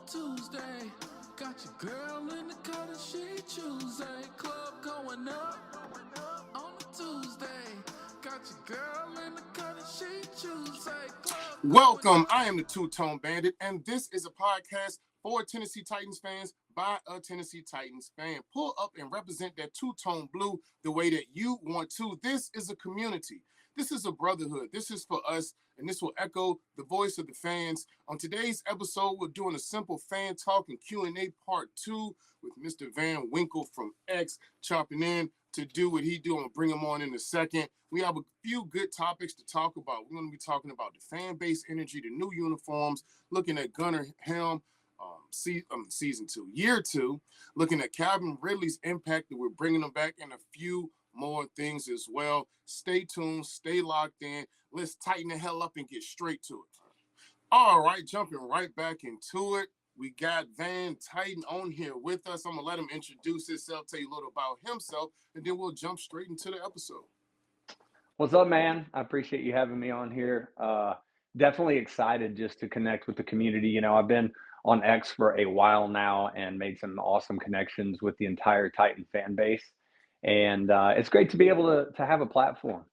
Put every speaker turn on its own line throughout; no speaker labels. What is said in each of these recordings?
Tuesday, got your girl in the cut and she Tuesday. Club going up on a Tuesday. Got your girl in the cut and she Tuesday.
Welcome, I am the Da2Tone Bandit, and this is a podcast for Tennessee Titans fans by a Tennessee Titans fan. Pull up and represent that two-tone blue the way that you want to. This is a community. This is a brotherhood. This is for us, and this will echo the voice of the fans. On today's episode, we're doing a simple fan talk and Q&A part 2 with Mr. Van Winkle from X chopping in to do what he do. I'm going to bring him on in a second. We have a few good topics to talk about. We're going to be talking about the fan base energy, the new uniforms, looking at Gunnar Helm, season 2, year 2, looking at Calvin Ridley's impact that we're bringing him back, and a few more things as well. Stay tuned, stay locked in. Let's tighten the hell up and get straight to it. All right, jumping right back into it. We got Van Titan on here with us. I'm going to let him introduce himself, tell you a little about himself, and then we'll jump straight into the episode.
What's up, man? I appreciate you having me on here. Definitely excited just to connect with the community. You know, I've been on X for a while now and made some awesome connections with the entire Titan fan base. And it's great to be able to have a platform,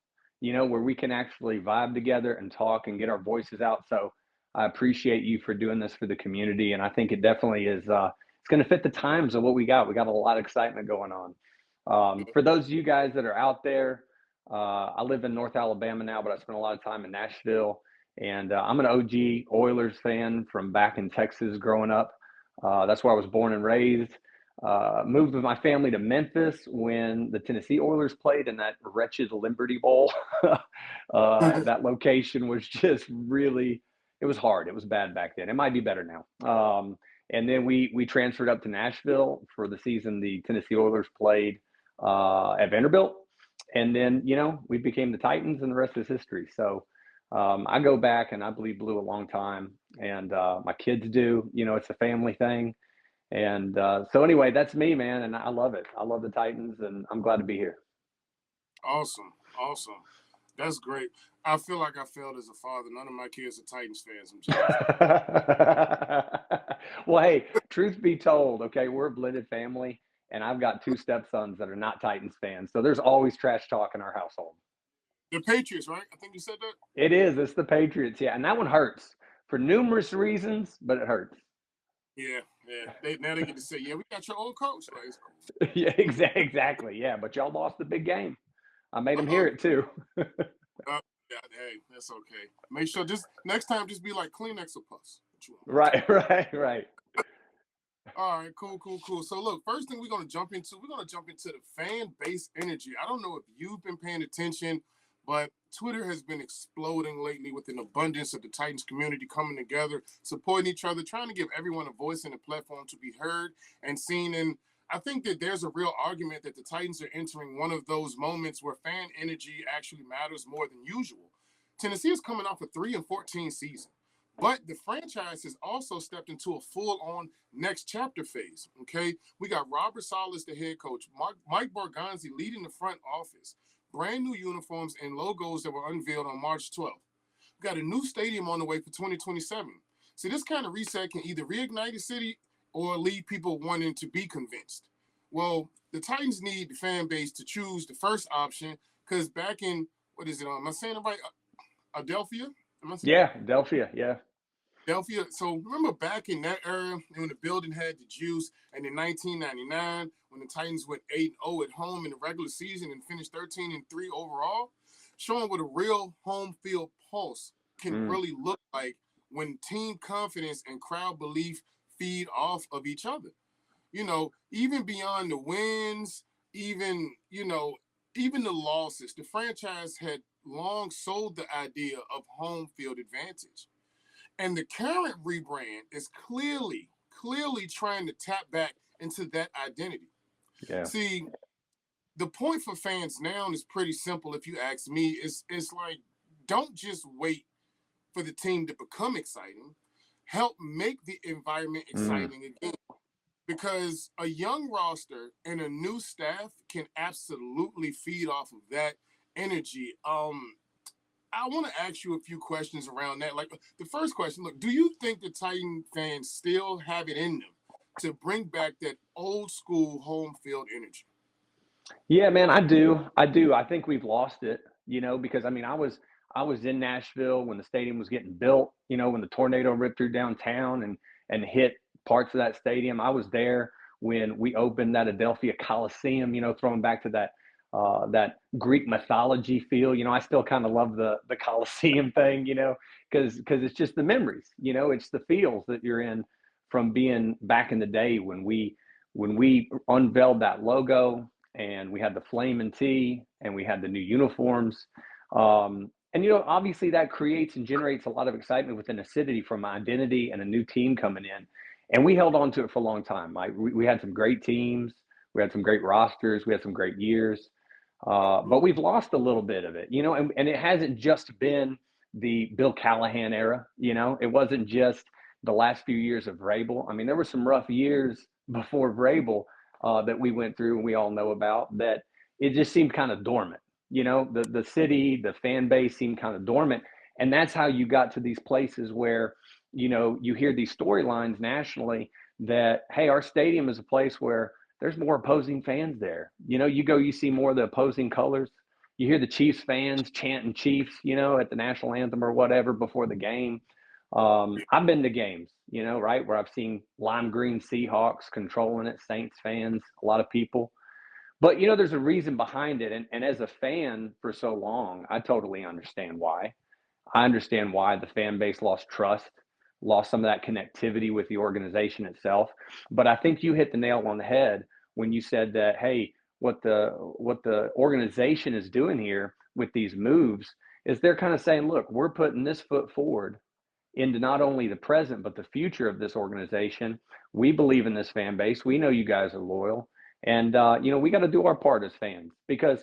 you know, where we can actually vibe together and talk and get our voices out. So I appreciate you for doing this for the community. And I think it definitely is, it's going to fit the times of what we got. We got a lot of excitement going on. For those of you guys that are out there, I live in North Alabama now, but I spent a lot of time in Nashville. And I'm an OG Oilers fan from back in Texas growing up. That's where I was born and raised. Moved with my family to Memphis when the Tennessee Oilers played in that wretched Liberty Bowl. That location was just really, it was hard. It was bad back then. It might be better now. And then we transferred up to Nashville for the season the Tennessee Oilers played at Vanderbilt. And then, you know, we became the Titans, and the rest is history. So I go back, and I believe blue a long time, and my kids do. You know, it's a family thing. And so anyway, that's me, man, and I love it. I love the Titans, and I'm glad to be here.
Awesome. That's great. I feel like I failed as a father. None of my kids are Titans fans.
Well, hey, truth be told, okay, we're a blended family, and I've got 2 stepsons that are not Titans fans. So there's always trash talk in our household.
The Patriots, right? I think you said that?
It is. It's the Patriots, yeah. And that one hurts for numerous reasons, but it hurts.
Yeah. Now they get to say, yeah, we got your old coach. Like, it's cool.
Yeah, exactly. Yeah, but y'all lost the big game. I made them hear it too.
Yeah, hey, that's okay. Make sure next time just be like Kleenex or Puffs.
Right.
All right, cool. So look, first thing we're gonna jump into the fan base energy. I don't know if you've been paying attention, but Twitter has been exploding lately with an abundance of the Titans community coming together, supporting each other, trying to give everyone a voice and a platform to be heard and seen. And I think that there's a real argument that the Titans are entering one of those moments where fan energy actually matters more than usual. Tennessee is coming off a 3-14 season, but the franchise has also stepped into a full-on next chapter phase, okay? We got Robert Saleh, the head coach, Mike Borgonzi leading the front office, brand new uniforms and logos that were unveiled on March 12th. We got a new stadium on the way for 2027. See, this kind of reset can either reignite the city or leave people wanting to be convinced. Well, the Titans need the fan base to choose the first option because back in, what is it? Am I saying it right? Adelphia?
Yeah, Adelphia, yeah.
Adelphia. So remember back in that era when the building had the juice, and in 1999 when the Titans went 8-0 at home in the regular season and finished 13-3 overall, showing what a real home field pulse can really look like when team confidence and crowd belief feed off of each other. You know, even beyond the wins, even the losses, the franchise had long sold the idea of home field advantage. And the current rebrand is clearly trying to tap back into that identity.
Yeah.
See, the point for fans now is pretty simple. If you ask me, it's like, don't just wait for the team to become exciting. Help make the environment exciting again. Because a young roster and a new staff can absolutely feed off of that energy. I want to ask you a few questions around that. Like the first question, look, do you think the Titan fans still have it in them to bring back that old school home field energy?
Yeah, man, I do. I do. I think we've lost it, because I mean, I was in Nashville when the stadium was getting built, when the tornado ripped through downtown and hit parts of that stadium. I was there when we opened that Adelphia Coliseum, throwing back to that Greek mythology feel. I still kind of love the Coliseum thing, because it's just the memories, it's the feels that you're in from being back in the day when we unveiled that logo and we had the flame and tee and we had the new uniforms. And obviously that creates and generates a lot of excitement within a city from identity and a new team coming in. And we held on to it for a long time. We had some great teams, we had some great rosters, we had some great years. But we've lost a little bit of it, and it hasn't just been the Bill Callahan era, it wasn't just the last few years of Vrabel. I mean, there were some rough years before Vrabel that we went through and we all know about that it just seemed kind of dormant. The city, the fan base seemed kind of dormant. And that's how you got to these places where, you hear these storylines nationally that, hey, our stadium is a place where there's more opposing fans there. You see more of the opposing colors. You hear the Chiefs fans chanting Chiefs, at the national anthem or whatever before the game. I've been to games, right, where I've seen lime green Seahawks controlling it, Saints fans, a lot of people. But, there's a reason behind it. And as a fan for so long, I totally understand why. I understand why the fan base lost trust, lost some of that connectivity with the organization itself. But I think you hit the nail on the head when you said that, hey, what the organization is doing here with these moves is they're kind of saying, look, we're putting this foot forward into not only the present, but the future of this organization. We believe in this fan base. We know you guys are loyal. And, we got to do our part as fans because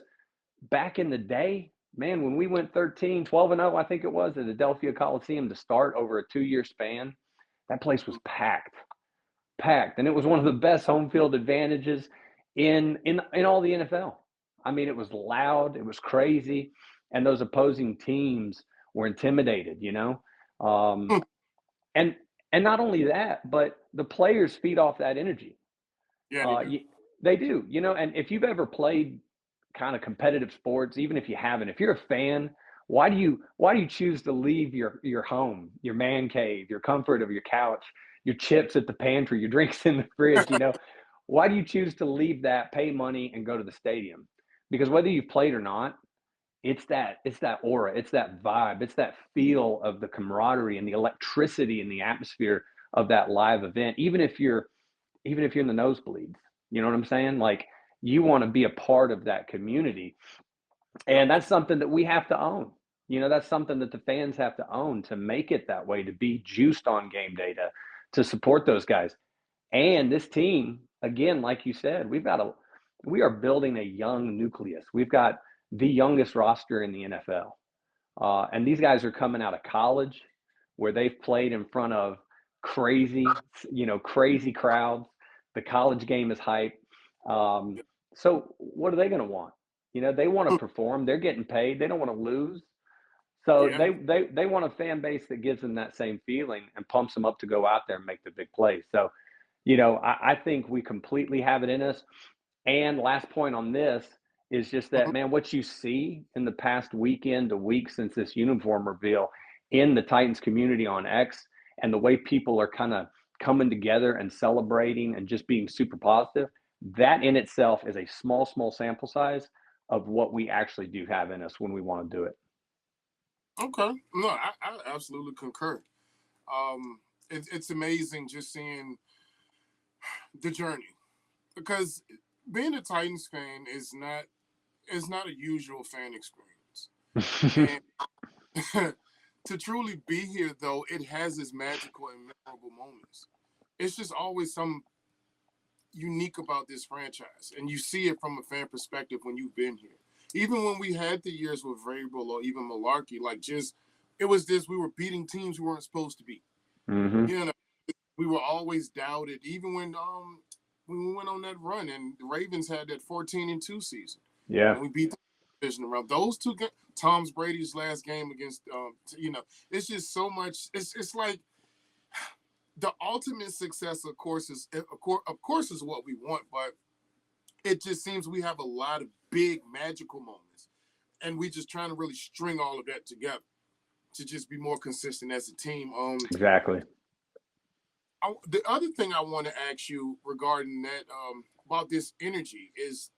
back in the day, man, when we went 12-0, I think it was at Adelphia Coliseum to start over a 2-year span, that place was packed. And it was one of the best home field advantages in all the NFL. I mean, it was loud, it was crazy, and those opposing teams were intimidated, and not only that, but the players feed off that energy.
Yeah,
They do, and if you've ever played kind of competitive sports, even if you haven't, if you're a fan, why do you choose to leave your home, your man cave, your comfort of your couch, your chips at the pantry, your drinks in the fridge, why do you choose to leave that, pay money and go to the stadium? Because whether you've played or not, it's that aura, it's that vibe, it's that feel of the camaraderie and the electricity and the atmosphere of that live event. Even if you're in the nosebleeds, you know what I'm saying? Like, you want to be a part of that community. And that's something that we have to own. That's something that the fans have to own to make it that way, to be juiced on game day, to support those guys. And this team, again, like you said, we are building a young nucleus. We've got the youngest roster in the NFL. And these guys are coming out of college where they've played in front of crazy crowds. The college game is hype. So what are they going to want? They want to perform. They're getting paid. They don't want to lose. So they want a fan base that gives them that same feeling and pumps them up to go out there and make the big plays. So, I think we completely have it in us. And last point on this is just that, man, what you see in the past weekend to week since this uniform reveal in the Titans community on X and the way people are kind of coming together and celebrating and just being super positive, that in itself is a small sample size of what we actually do have in us when we want to do it.
Okay. No, I absolutely concur. It's amazing just seeing the journey, because being a Titans fan is not a usual fan experience. And to truly be here, though, it has its magical and memorable moments. It's just always some unique about this franchise, and you see it from a fan perspective when you've been here. Even when we had the years with Vrabel or even Malarkey, it was this: we were beating teams we weren't supposed to beat.
Mm-hmm.
We were always doubted, even when we went on that run and the Ravens had that 14-2 season.
Yeah,
and we beat them. division around those two games. Tom Brady's last game against, it's just so much. It's like the ultimate success, of course, is what we want, but it just seems we have a lot of big magical moments, and we just trying to really string all of that together to just be more consistent as a team.
Exactly.
The other thing I want to ask you regarding that about this energy is,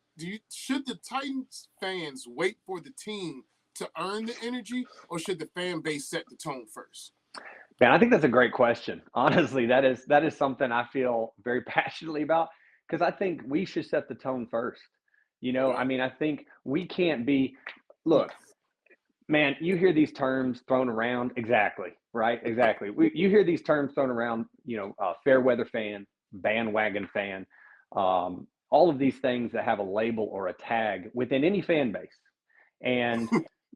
should the Titans fans wait for the team to earn the energy, or should the fan base set the tone first?
Man, I think that's a great question. Honestly, that is something I feel very passionately about, because I think we should set the tone first. I mean, I think we can't be. Look, man, you hear these terms thrown around. Exactly, right? Exactly. You hear these terms thrown around, fair weather fan, bandwagon fan, all of these things that have a label or a tag within any fan base. And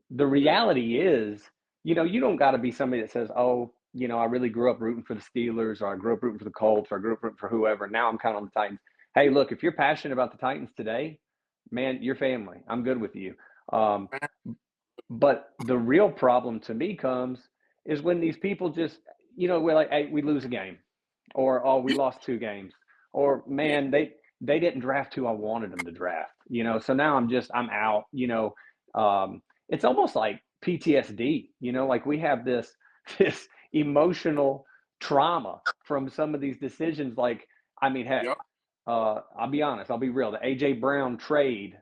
the reality is, you don't got to be somebody that says, oh, I really grew up rooting for the Steelers, or I grew up rooting for the Colts, or I grew up rooting for whoever. Now I'm kind of on the Titans. Hey, look, if you're passionate about the Titans today, man, you're family. I'm good with you. But the real problem to me is when these people just, we're like, hey, we lose a game, or, oh, we lost 2 games, or, man, they didn't draft who I wanted them to draft, so now I'm out, it's almost like PTSD, like we have this emotional trauma from some of these decisions. Like, I mean, heck, I'll be honest, I'll be real. The AJ Brown trade,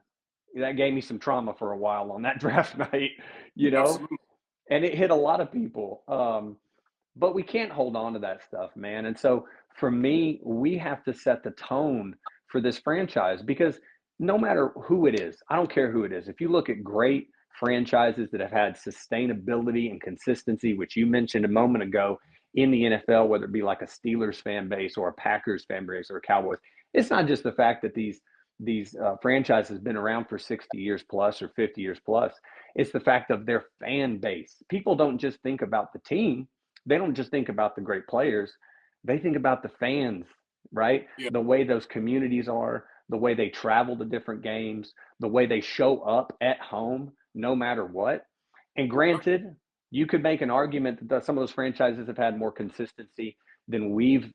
that gave me some trauma for a while on that draft night,
Absolutely.
and it hit a lot of people. But we can't hold on to that stuff, man. And so for me, we have to set the tone for this franchise, because no matter who it is, I don't care who it is. If you look at great franchises that have had sustainability and consistency, which you mentioned a moment ago in the NFL, whether it be like a Steelers fan base or a Packers fan base or a Cowboys, it's not just the fact that these franchises have been around for 60 years plus or 50 years plus. It's the fact of their fan base. People don't just think about the team. They don't just think about the great players. They think about the fans, right?
Yeah.
The way those communities are, the way they travel to different games, the way they show up at home, no matter what. And granted, you could make an argument that some of those franchises have had more consistency than we've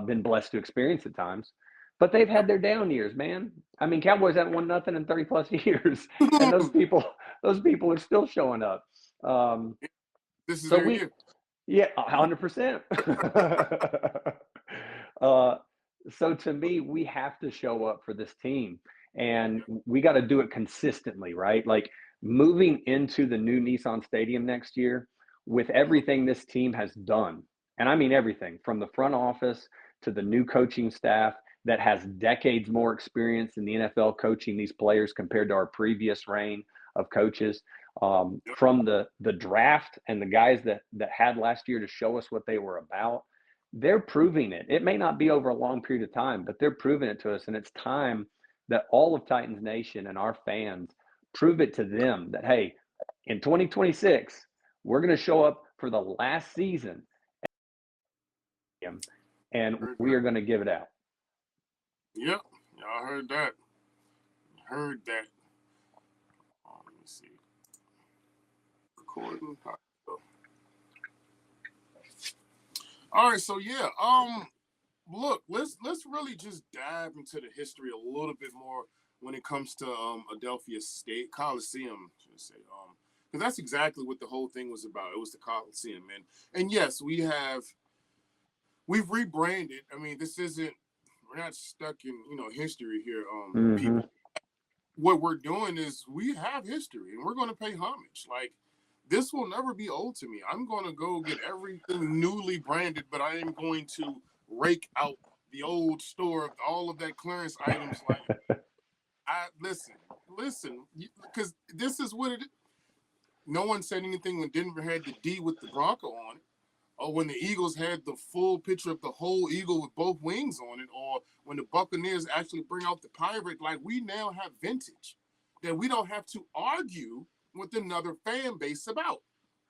been blessed to experience at times. But they've had their down years, man. I mean, Cowboys haven't won nothing in 30 plus years, and those people are still showing up.
This is
so
their
we,
year.
Yeah, 100%. So to me, we have to show up for this team, and we got to do it consistently, right? Like, moving into the new Nissan Stadium next year with everything this team has done, and I mean everything from the front office to the new coaching staff that has decades more experience in the NFL coaching these players compared to our previous reign of coaches. From the draft and the guys that had last year to show us what they were about, they're proving it. It may not be over a long period of time, but they're proving it to us. And it's time that all of Titans Nation and our fans prove it to them that, hey, in 2026, we're going to show up for the last season, and we are going to give it out.
Yep, y'all heard that. Heard that. Let me see. Recording. All right, so yeah. Look, let's really just dive into the history a little bit more when it comes to Adelphia Coliseum, should I say? Because that's exactly what the whole thing was about. It was the Coliseum, and yes, we've rebranded. I mean, we're not stuck in history here, people. What we're doing is we have history, and we're going to pay homage. Like, this will never be old to me. I'm going to go get everything newly branded, but I am going to rake out the old store of all of that clearance items. Like, listen, because this is what it is. No one said anything when Denver had the D with the Bronco on it, or when the Eagles had the full picture of the whole eagle with both wings on it, or when the Buccaneers actually bring out the pirate. Like, we now have vintage that we don't have to argue with another fan base about,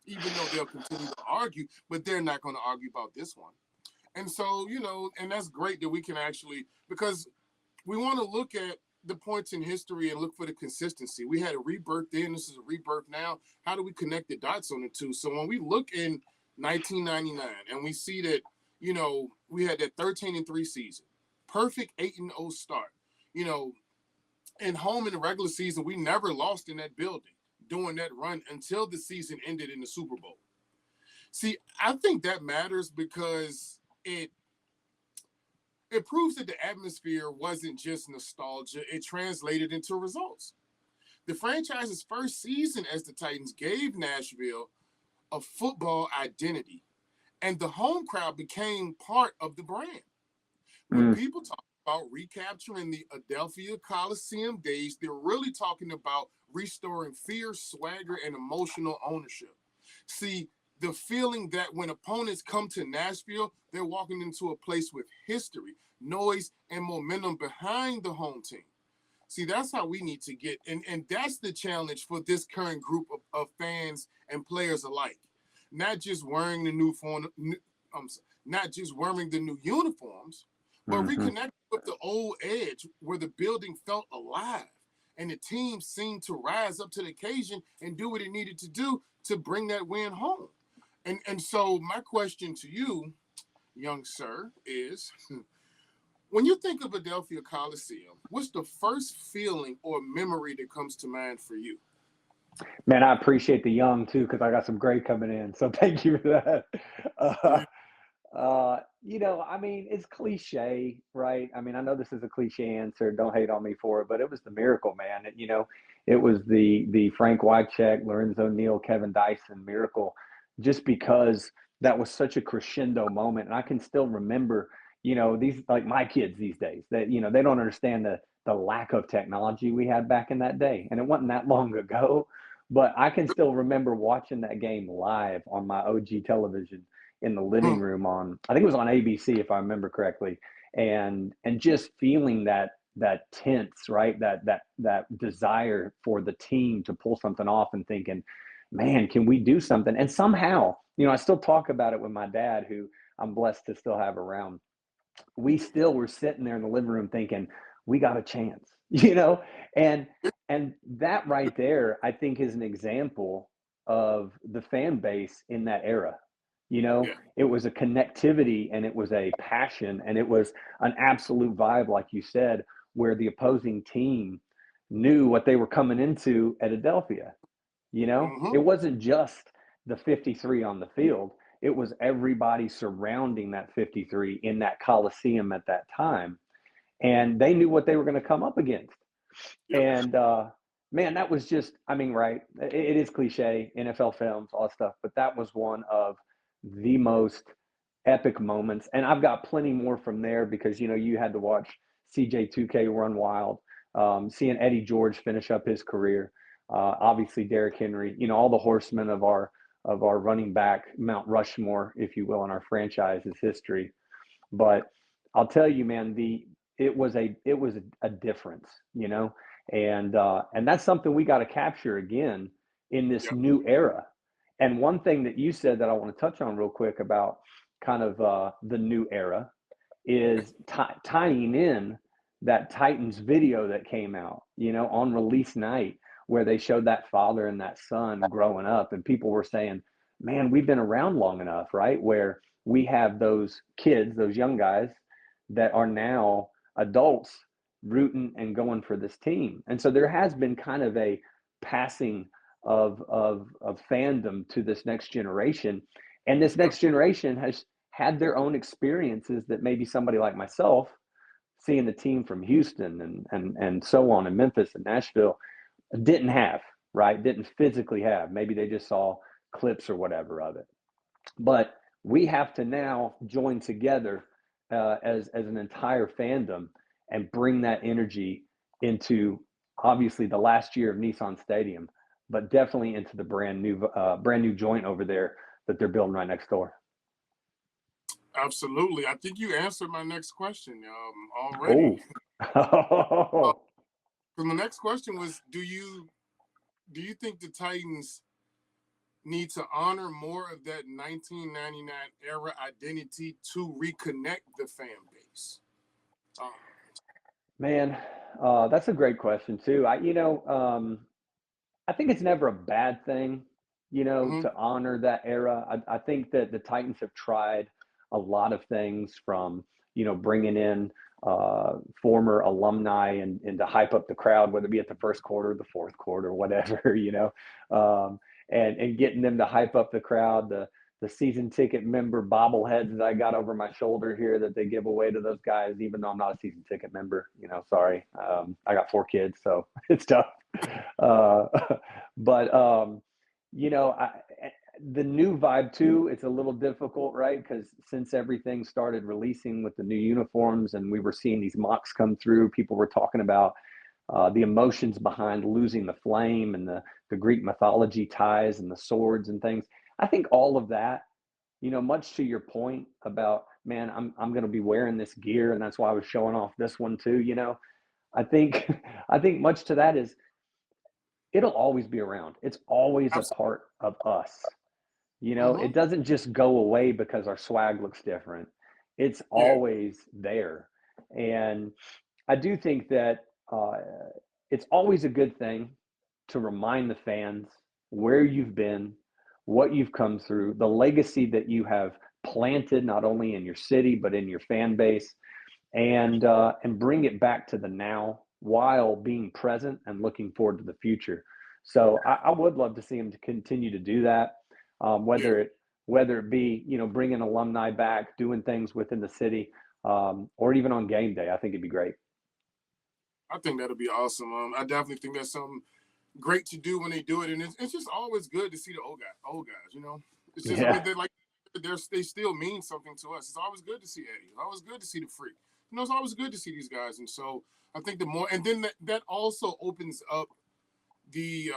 even though they'll continue to argue, but they're not going to argue about this one. And so, and that's great that we can actually, because we want to look at the points in history and look for the consistency. We had a rebirth then. This is a rebirth now. How do we connect the dots on the two? So when we look in 1999 and we see that, you know, we had that 13-3 season, perfect 8-0 start, you know, and home in the regular season, we never lost in that building during that run until the season ended in the Super Bowl. See, I think that matters because it proves that the atmosphere wasn't just nostalgia. It translated into results. The franchise's first season as the Titans gave Nashville a football identity, and the home crowd became part of the brand. When people talk about recapturing the Adelphia Coliseum days, they're really talking about restoring fear, swagger, and emotional ownership. See, the feeling that when opponents come to Nashville, they're walking into a place with history, noise, and momentum behind the home team. See, that's how we need to get, and that's the challenge for this current group of fans and players alike. Not just wearing the not just wearing the new uniforms, but reconnect with the old edge where the building felt alive and the team seemed to rise up to the occasion and do what it needed to do to bring that win home. And so my question to you, young sir, is when you think of Adelphia Coliseum, what's the first feeling or memory that comes to mind for you?
Man, I appreciate the young too, because I got some great coming in. So thank you for that. I mean, it's cliche, right? I mean, I know this is a cliche answer. Don't hate on me for it, but it was the miracle, man. It was the Frank Wycheck, Lorenzo Neal, Kevin Dyson miracle, just because that was such a crescendo moment. And I can still remember, these like my kids these days that, they don't understand the lack of technology we had back in that day. And it wasn't that long ago, but I can still remember watching that game live on my OG television in the living room I think it was on ABC if I remember correctly, and just feeling that tense, right? That desire for the team to pull something off and thinking, man, can we do something? And somehow, I still talk about it with my dad, who I'm blessed to still have around. We still were sitting there in the living room thinking, we got a chance, and that right there, I think, is an example of the fan base in that era.
Yeah.
It was a connectivity and it was a passion and it was an absolute vibe, like you said, where the opposing team knew what they were coming into at Adelphia. It wasn't just the 53 on the field. It was everybody surrounding that 53 in that Coliseum at that time. And they knew what they were going to come up against.
Yep.
And man, that was just, I mean, right. It is cliche, NFL films, all that stuff, but that was one of the most epic moments. And I've got plenty more from there because, you had to watch CJ2K run wild, seeing Eddie George finish up his career, obviously Derrick Henry, all the horsemen of our running back, Mount Rushmore, if you will, in our franchise's history. But I'll tell you, man, it was a difference, and that's something we got to capture again in this new era. And one thing that you said that I want to touch on real quick about kind of the new era is tying in that Titans video that came out, on release night, where they showed that father and that son growing up, and people were saying, man, we've been around long enough, right? Where we have those kids, those young guys that are now adults rooting and going for this team. And so there has been kind of a passing of fandom to this next generation. And this next generation has had their own experiences that maybe somebody like myself, seeing the team from Houston and so on, in Memphis and Nashville, didn't have, right? Didn't physically have. Maybe they just saw clips or whatever of it. But we have to now join together as an entire fandom and bring that energy into obviously the last year of Nissan Stadium, but definitely into the brand new joint over there that they're building right next door.
Absolutely. I think you answered my next question already.
Oh.
So the next question was, do you think the Titans need to honor more of that 1999 era identity to reconnect the fan base?
Man, that's a great question too. I think it's never a bad thing,
Hmm.
to honor that era. I think that the Titans have tried a lot of things from, bringing in former alumni and to hype up the crowd, whether it be at the first quarter, the fourth quarter, whatever, um, and getting them to hype up the crowd. The season ticket member bobbleheads that I got over my shoulder here that they give away to those guys, even though I'm not a season ticket member. Sorry, I got 4 kids, so it's tough. Uh, but I, the new vibe too, it's a little difficult, right? Because since everything started releasing with the new uniforms and we were seeing these mocks come through, people were talking about the emotions behind losing the flame and the Greek mythology ties and the swords and things. I think all of that, much to your point about, man, I'm going to be wearing this gear, and that's why I was showing off this one too. I think I think much to that is it'll always be around. It's always a
Absolutely.
part of us.
Hmm.
It doesn't just go away because our swag looks different. It's
Yeah.
always there. And I do think that it's always a good thing to remind the fans where you've been, what you've come through, the legacy that you have planted not only in your city but in your fan base, and bring it back to the now while being present and looking forward to the future. So I would love to see him to continue to do that,
Yeah.
whether it be bringing alumni back, doing things within the city, or even on game day. I think it'd be great.
I think that'll be awesome. I definitely think that's something great to do when they do it, and it's just always good to see the old guys. It's just, I mean,
Yeah,
they still mean something to us. It's always good to see Eddie. It's always good to see the Freak. It's always good to see these guys, and so I think the more, and then that also opens up the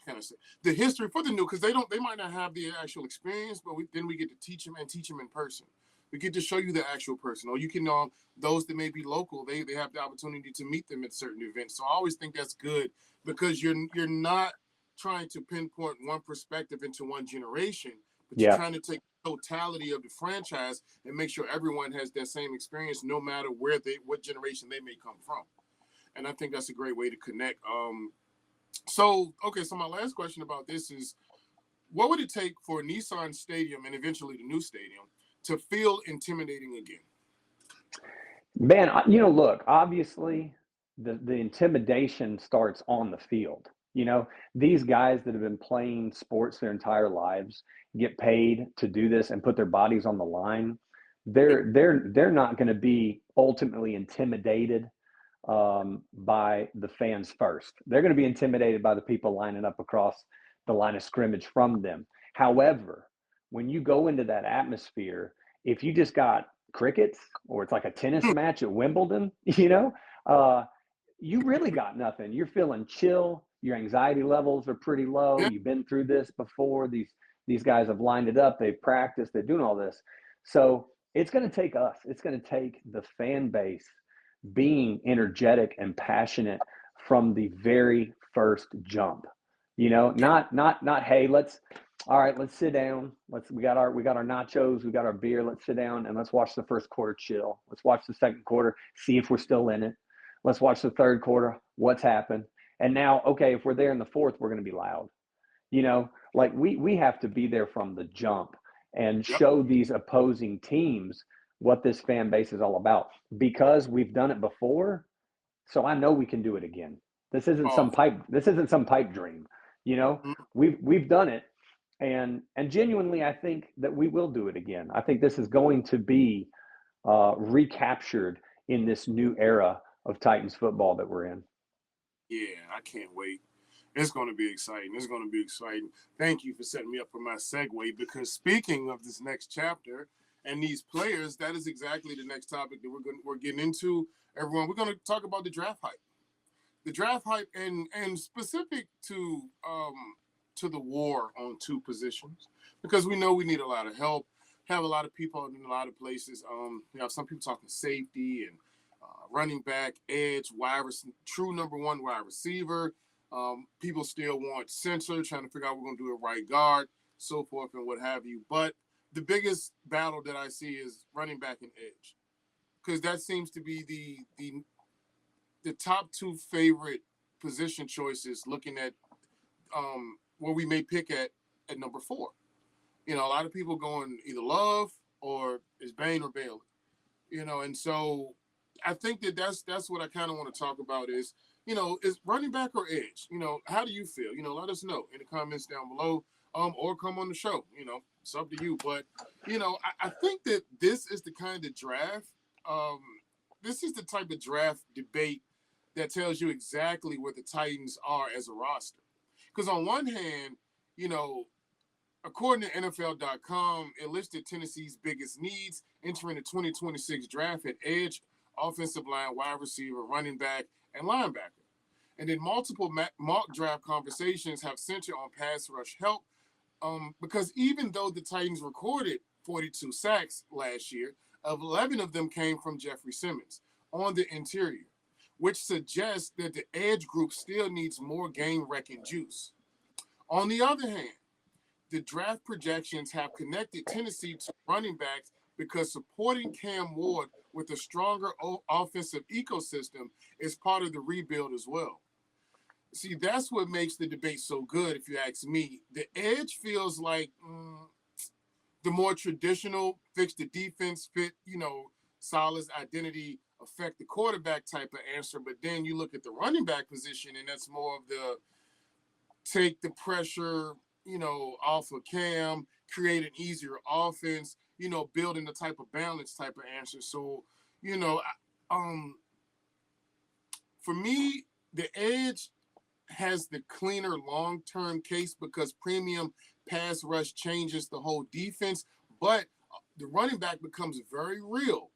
kind of say the history for the new, because they might not have the actual experience, but then we get to teach them in person. We get to show you the actual person, or you can those that may be local, they have the opportunity to meet them at certain events. So I always think that's good because you're not trying to pinpoint one perspective into one generation, but you're
yeah,
trying to take the totality of the franchise and make sure everyone has that same experience, no matter what generation they may come from. And I think that's a great way to connect. So, okay, so my last question about this is what would it take for Nissan Stadium and eventually the new stadium to feel intimidating again?
man. Look, obviously, the intimidation starts on the field. These guys that have been playing sports their entire lives get paid to do this and put their bodies on the line. They're not going to be ultimately intimidated by the fans first. They're going to be intimidated by the people lining up across the line of scrimmage from them. However, when you go into that atmosphere, if you just got crickets or it's like a tennis match at Wimbledon, uh, you really got nothing. You're feeling chill. Your anxiety levels are pretty low.
Yeah.
You've been through this before. These guys have lined it up. They've practiced. They're doing all this. So it's going to take us. It's going to take the fan base being energetic and passionate from the very first jump.
Yeah.
Not hey, all right, let's sit down. We got our nachos, we got our beer. Let's sit down and let's watch the first quarter chill. Let's watch the second quarter, see if we're still in it. Let's watch the third quarter, what's happened. And now, okay, if we're there in the fourth, we're going to be loud. Like we have to be there from the jump and
Yep.
show these opposing teams what this fan base is all about because we've done it before. So I know we can do it again.
Oh,
This isn't some pipe dream. you know
mhm.
we've done it, and genuinely I think that we will do it again. I think this is going to be recaptured in this new era of Titans football that we're in.
Yeah, I can't wait. It's going to be exciting. It's going to be exciting. Thank you for setting me up for my segue because speaking of this next chapter and these players, that is exactly the next topic that we're getting into. Everyone, we're going to talk about the draft hype. The draft hype and specific to the war on two positions because we know we need a lot of help. Have a lot of people in a lot of places. Some people talking safety and running back, edge, true number one wide receiver. People still want center, trying to figure out we're going to do a right guard, so forth and what have you. But the biggest battle that I see is running back and edge. because that seems to be the top two favorite position choices looking at where we may pick at number 4. You know, a lot of people going either Love or is Bain or Bailey. You know, and so I think that's what I kind of want to talk about is, you know, is running back or edge? You know, how do you feel? You know, let us know in the comments down below, or come on the show. You know, it's up to you. But, you know, I think that this is the kind of draft, this is the type of draft debate that tells you exactly where the Titans are as a roster. Because on one hand, you know, according to NFL.com, it listed Tennessee's biggest needs entering the 2026 draft at edge, offensive line, wide receiver, running back, and linebacker. And then multiple mock draft conversations have centered on pass rush help, because even though the Titans recorded 42 sacks last year, 11 of them came from Jeffrey Simmons on the interior, which suggests that the edge group still needs more game-wrecking juice. On the other hand, the draft projections have connected Tennessee to running backs because supporting Cam Ward with a stronger offensive ecosystem is part of the rebuild as well. See, that's what makes the debate so good, if you ask me. The edge feels like the more traditional fix the defense, fit, you know, Saleh's identity, affect the quarterback type of answer. But then you look at the running back position, and that's more of the take the pressure, you know, off of Cam, create an easier offense, you know, building the type of balance type of answer. So, you know, for me, the edge has the cleaner long-term case because premium pass rush changes the whole defense, but the running back becomes very real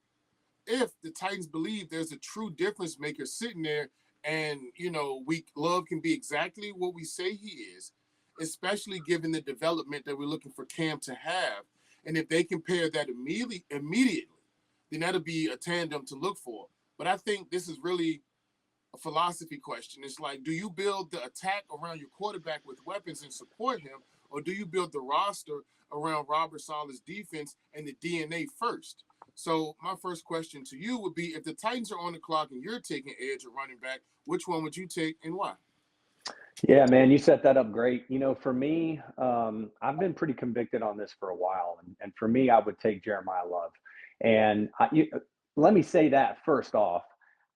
if the Titans believe there's a true difference maker sitting there, and, you know, Love can be exactly what we say he is, especially given the development that we're looking for Cam to have. And if they can pair that immediately, then that'll be a tandem to look for. But I think this is really a philosophy question. It's like, do you build the attack around your quarterback with weapons and support him, or do you build the roster around Robert Saleh's defense and the DNA first? So my first question to you would be, if the Titans are on the clock and you're taking edge or running back, which one would you take and why?
Yeah, man, you set that up great. You know, for me, I've been pretty convicted on this for a while. And for me, I would take Jeremiah Love. And let me say that first off,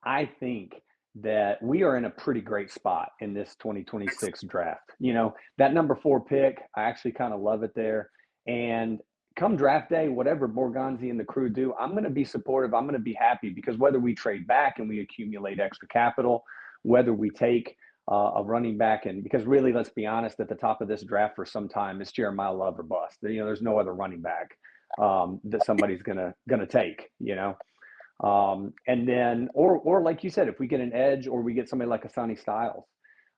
I think that we are in a pretty great spot in this 2026 draft. You know, that number 4 pick, I actually kind of love it there. And come draft day, whatever Borgonzi and the crew do, I'm going to be supportive. I'm going to be happy because whether we trade back and we accumulate extra capital, whether we take a running back, and because really, let's be honest, at the top of this draft for some time, it's Jeremiah Love or bust. You know, there's no other running back that somebody's gonna take. You know, and then or like you said, if we get an edge or we get somebody like a Sonny Styles,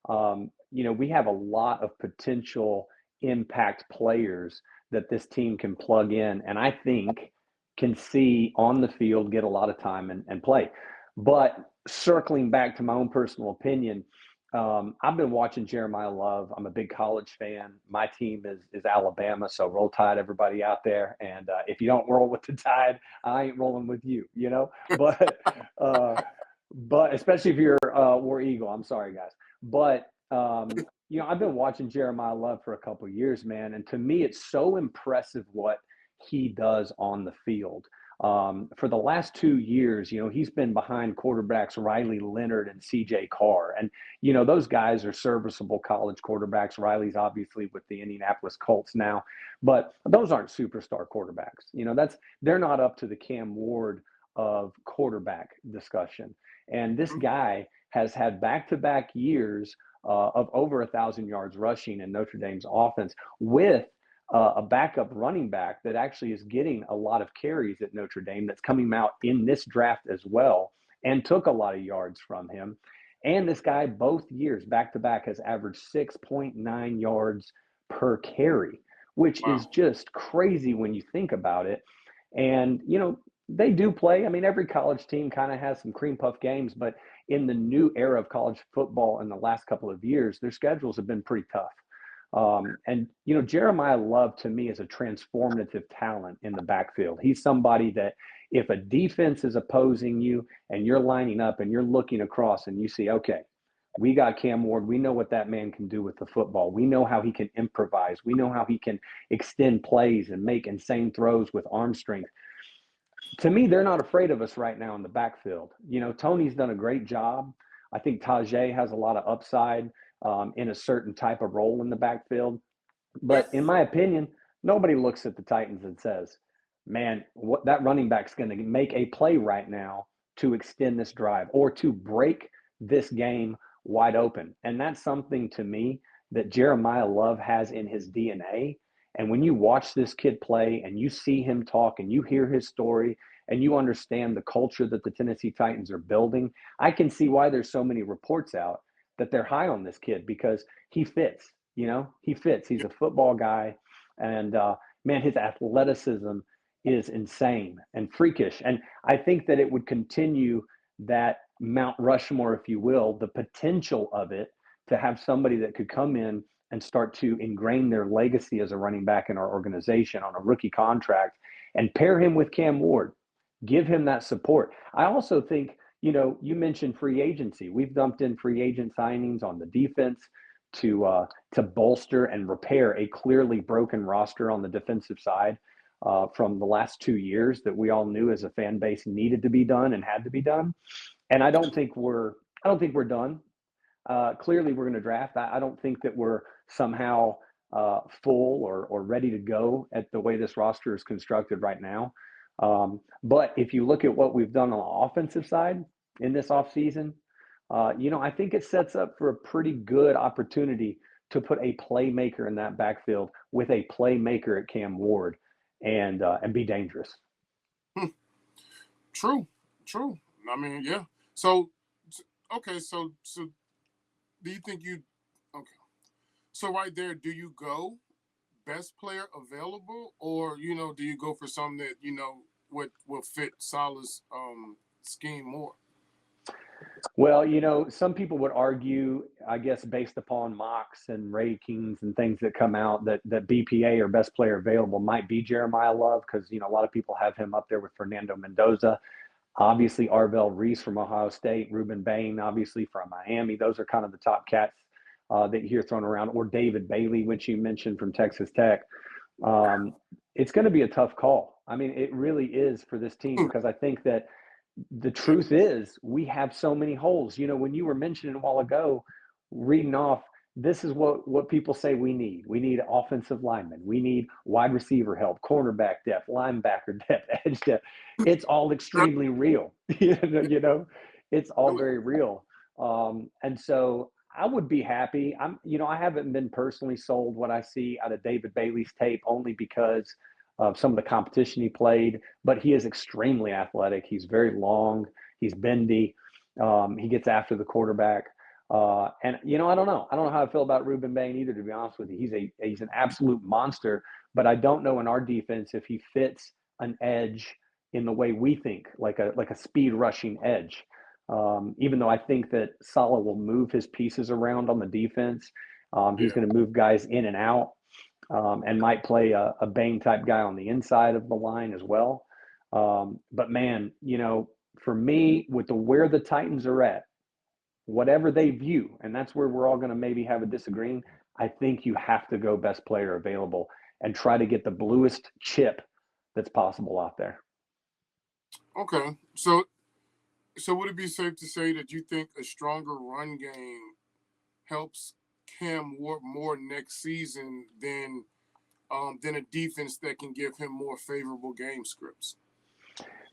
you know, we have a lot of potential impact players that this team can plug in, and I think can see on the field, get a lot of time and play. But circling back to my own personal opinion, I've been watching Jeremiah Love. I'm a big college fan. My team is Alabama, so roll Tide, everybody out there. And if you don't roll with the Tide, I ain't rolling with you, you know. But especially if you're War Eagle, I'm sorry, guys. But you know, I've been watching Jeremiah Love for a couple of years, man, and to me, it's so impressive what he does on the field. For the last 2 years, you know, he's been behind quarterbacks Riley Leonard and CJ Carr. And, you know, those guys are serviceable college quarterbacks. Riley's obviously with the Indianapolis Colts now, but those aren't superstar quarterbacks. You know, they're not up to the Cam Ward of quarterback discussion. And this guy has had back-to-back years of over 1,000 yards rushing in Notre Dame's offense with a backup running back that actually is getting a lot of carries at Notre Dame that's coming out in this draft as well and took a lot of yards from him. And this guy both years back-to-back has averaged 6.9 yards per carry, which is just crazy when you think about it. And, you know, they do play. I mean, every college team kind of has some cream puff games, but in the new era of college football in the last couple of years, their schedules have been pretty tough. And, you know, Jeremiah Love to me is a transformative talent in the backfield. He's somebody that If a defense is opposing you and you're lining up and you're looking across and you see, okay, we got Cam Ward. We know what that man can do with the football. We know how he can improvise. We know how he can extend plays and make insane throws with arm strength. To me, they're not afraid of us right now in the backfield. You know, Tony's done a great job. I think Tajay has a lot of upside in a certain type of role in the backfield.
Yeah.
But in my opinion, nobody looks at the Titans and says, man, what that running back's going to make a play right now to extend this drive or to break this game wide open. And that's something to me that Jeremiah Love has in his DNA. And when you watch this kid play and you see him talk and you hear his story and you understand the culture that the Tennessee Titans are building, I can see why there's so many reports out that they're high on this kid because he fits. You know, he fits. He's a football guy. And man, his athleticism is insane and freakish. And I think that it would continue that Mount Rushmore, if you will, the potential of it to have somebody that could come in and start to ingrain their legacy as a running back in our organization on a rookie contract and pair him with Cam Ward, give him that support. I also think, you know, you mentioned free agency. We've dumped in free agent signings on the defense to bolster and repair a clearly broken roster on the defensive side from the last 2 years that we all knew as a fan base needed to be done and had to be done. And I don't think we're done. Clearly, we're going to draft. I don't think that we're somehow full or ready to go at the way this roster is constructed right now. But if you look at what we've done on the offensive side in this offseason, you know, I think it sets up for a pretty good opportunity to put a playmaker in that backfield with a playmaker at Cam Ward and be dangerous.
True. I mean, yeah. So, okay. So do you think okay. So right there, do you go best player available or, you know, do you go for something that, you know, will fit Salah's scheme more?
Well, you know, some people would argue, I guess, based upon mocks and rankings and things that come out that BPA or best player available might be Jeremiah Love because, you know, a lot of people have him up there with Fernando Mendoza. Obviously, Arvell Reese from Ohio State, Ruben Bain, obviously from Miami. Those are kind of the top cats that you hear thrown around, or David Bailey, which you mentioned from Texas Tech. It's going to be a tough call. I mean, it really is for this team because I think that the truth is we have so many holes. You know, when you were mentioning a while ago, reading off, this is what people say we need. We need offensive linemen. We need wide receiver help, cornerback depth, linebacker depth, edge depth. It's all extremely real. you know, it's all very real. And so I would be happy. I haven't been personally sold what I see out of David Bailey's tape only because of some of the competition he played, but he is extremely athletic. He's very long. He's bendy. He gets after the quarterback. And, you know, I don't know how I feel about Ruben Bain either, to be honest with you. He's an absolute monster, but I don't know in our defense if he fits an edge in the way we think, like a speed rushing edge. Even though I think that Salah will move his pieces around on the defense. He's going to move guys in and out. And might play a Bain type guy on the inside of the line as well. But man, you know, for me, with where the Titans are at, whatever they view, and that's where we're all going to maybe have a disagreeing, I think you have to go best player available and try to get the bluest chip that's possible out there.
Okay. So would it be safe to say that you think a stronger run game helps Cam Ward more next season than a defense that can give him more favorable game scripts?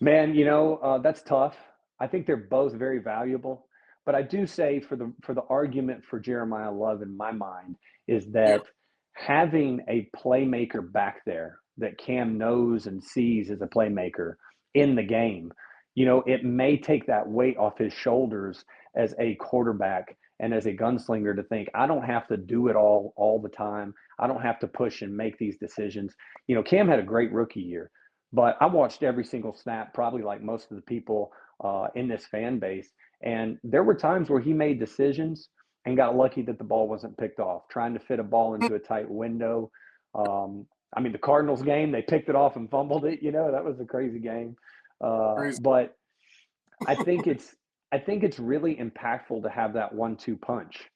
Man, you know, that's tough. I think they're both very valuable, but I do say for the argument for Jeremiah Love in my mind is that having a playmaker back there that Cam knows and sees as a playmaker in the game, you know, it may take that weight off his shoulders as a quarterback and as a gunslinger to think, I don't have to do it all the time. I don't have to push and make these decisions. You know, Cam had a great rookie year, but I watched every single snap, probably like most of the people in this fan base. And there were times where he made decisions and got lucky that the ball wasn't picked off, trying to fit a ball into a tight window. I mean, the Cardinals game, they picked it off and fumbled it. That was a crazy game.
Crazy.
But I think it's really impactful to have that 1-2 punch.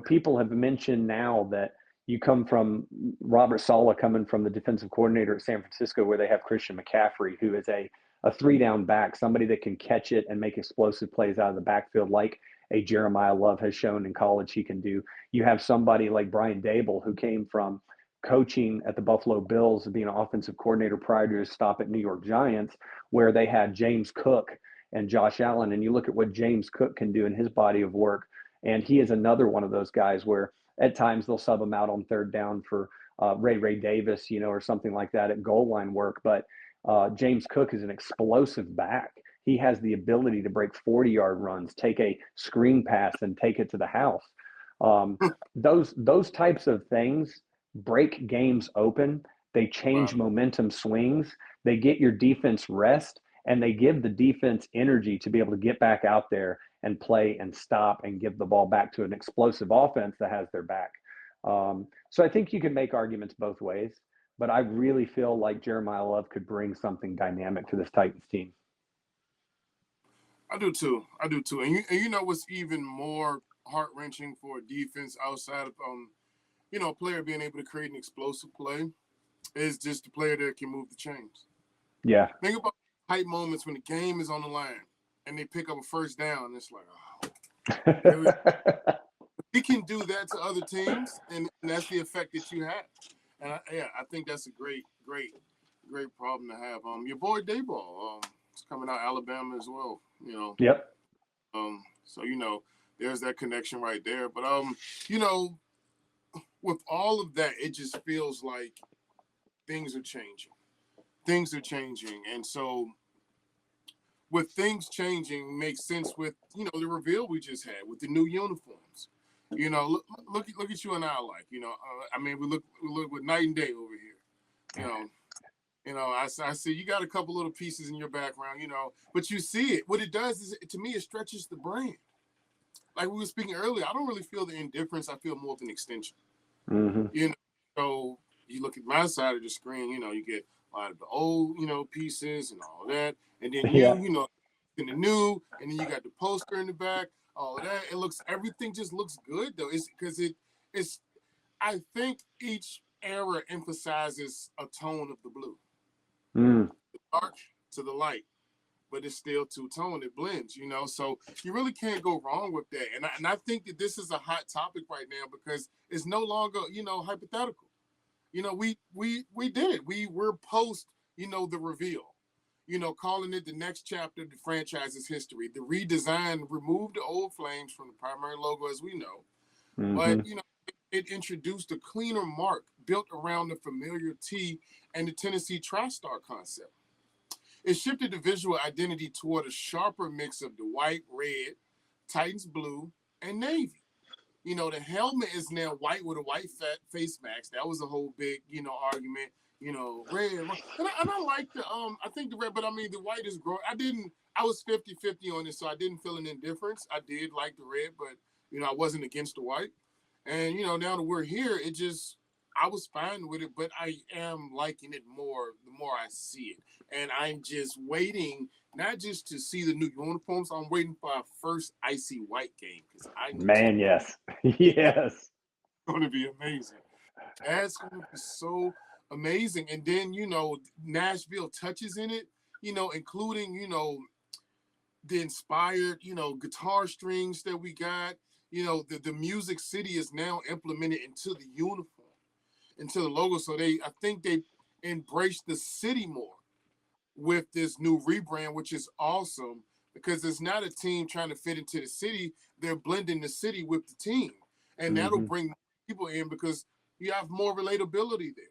People have mentioned now that you come from Robert Saleh coming from the defensive coordinator at San Francisco, where they have Christian McCaffrey, who is a 3-down back, somebody that can catch it and make explosive plays out of the backfield like a Jeremiah Love has shown in college he can do. You have somebody like Brian Dable, who came from coaching at the Buffalo Bills and being an offensive coordinator prior to his stop at New York Giants, where they had James Cook and Josh Allen. And you look at what James Cook can do in his body of work. And he is another one of those guys where at times they'll sub him out on third down for Ray Davis, or something like that at goal line work. But James Cook is an explosive back. He has the ability to break 40-yard runs, take a screen pass, and take it to the house. Those types of things break games open. They change momentum swings. They get your defense rest, and they give the defense energy to be able to get back out there and play and stop and give the ball back to an explosive offense that has their back. So I think you can make arguments both ways, but I really feel like Jeremiah Love could bring something dynamic to this Titans team.
I do too. And you know what's even more heart-wrenching for a defense outside of a player being able to create an explosive play is just the player that can move the chains.
Yeah.
Think about tight moments when the game is on the line and they pick up a first down. It's like, oh. He can do that to other teams, and that's the effect that you have. And I think that's a great problem to have. Your boy Dayball, is coming out of Alabama as well.
Yep.
So there's that connection right there. But with all of that, it just feels like things are changing. And so with things changing makes sense with the reveal we just had with the new uniforms. Look at you and I like. We look with night and day over here. I see you got a couple little pieces in your background, but you see it. What it does is, to me, it stretches the brand. Like we were speaking earlier, I don't really feel the indifference. I feel more of an extension.
Mm-hmm.
So you look at my side of the screen, you get a lot of the old, pieces and all that. And then in the new, and then you got the poster in the back, all of that. Everything just looks good though. It's because it's, I think each era emphasizes a tone of the blue. The dark to the light, but it's still two-tone. It blends, so you really can't go wrong with that. And I think that this is a hot topic right now because it's no longer, hypothetical. We did it. We're post, the reveal, calling it the next chapter of the franchise's history. The redesign removed the old flames from the primary logo, as we know. But, it introduced a cleaner mark built around the familiar T and the Tennessee TriStar concept. It shifted the visual identity toward a sharper mix of the white, red, Titans blue, and navy. The helmet is now white with a white face mask. That was a whole big, argument. Red. And I like the I think the red, but the white is growing. I was 50-50 on this, so I didn't feel an indifference. I did like the red, but I wasn't against the white. And now that we're here, I was fine with it, but I am liking it more the more I see it. And I'm just waiting, not just to see the new uniforms, I'm waiting for our first icy white game.
Yes. Yes.
It's going to be amazing. That's going to be so amazing. And then, Nashville touches in it, including, the inspired, guitar strings that we got. The Music City is now implemented into the uniform, into the logo. So I think they embrace the city more with this new rebrand, which is awesome because it's not a team trying to fit into the city. They're blending the city with the team. And that'll bring people in because you have more relatability there.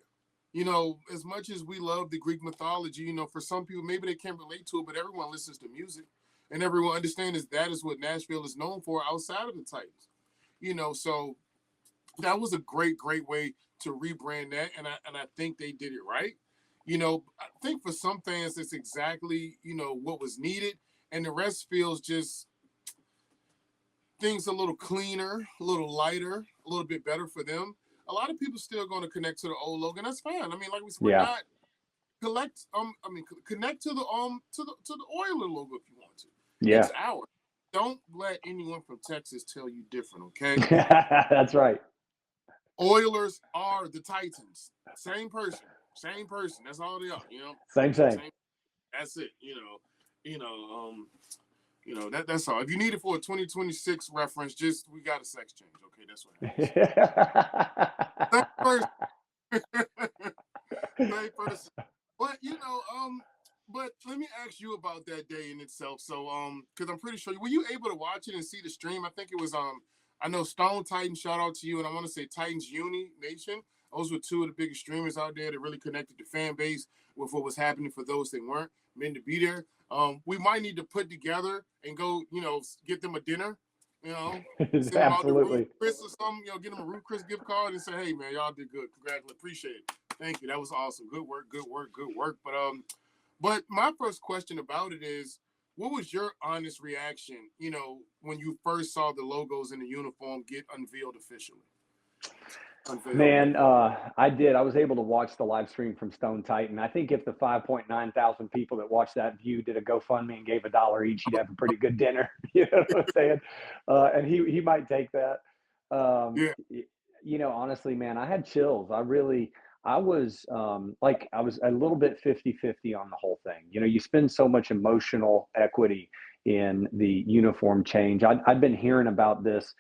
As much as we love the Greek mythology, for some people, maybe they can't relate to it, but everyone listens to music. And everyone understands that is what Nashville is known for outside of the Titans. So that was a great way to rebrand that. And I think they did it right. I think for some fans, it's exactly, what was needed. And the rest feels just things a little cleaner, a little lighter, a little bit better for them. a lot of people still going to connect to the old logo, and that's fine. I mean, like we said, we're
Yeah.
not connect to the Oiler logo if you want to.
Yeah.
It's ours. Don't let anyone from Texas tell you different, okay?
That's right.
Oilers are the Titans. Same person. That's all they are, you know.
Same.
That's it, that's all. If you need it for a 2026 reference, just we got a sex change, okay? That's what happens. Same person. But but let me ask you about that day in itself. So because I'm pretty sure were you able to watch it and see the stream? I think it was I know Stone Titan, shout out to you, and I want to say Titans Uni Nation. Those were two of the biggest streamers out there that really connected the fan base with what was happening for those that weren't meant to be there. We might need to put together and go, get them a dinner, send them out to Ruth Chris or something, get them a Ruth Chris gift card and say, hey man, y'all did good. Congratulations, appreciate it. Thank you. That was awesome. Good work. But my first question about it is, what was your honest reaction, when you first saw the logos in the uniform get unveiled officially?
Man, I did. I was able to watch the live stream from Stone Titan. I think if the 5.9 thousand people that watched that view did a GoFundMe and gave $1 each, he'd have a pretty good dinner. You know what I'm saying? And he might take that. Honestly, man, I had chills. I was I was a little bit 50-50 on the whole thing. You spend so much emotional equity in the uniform change. I'd been hearing about this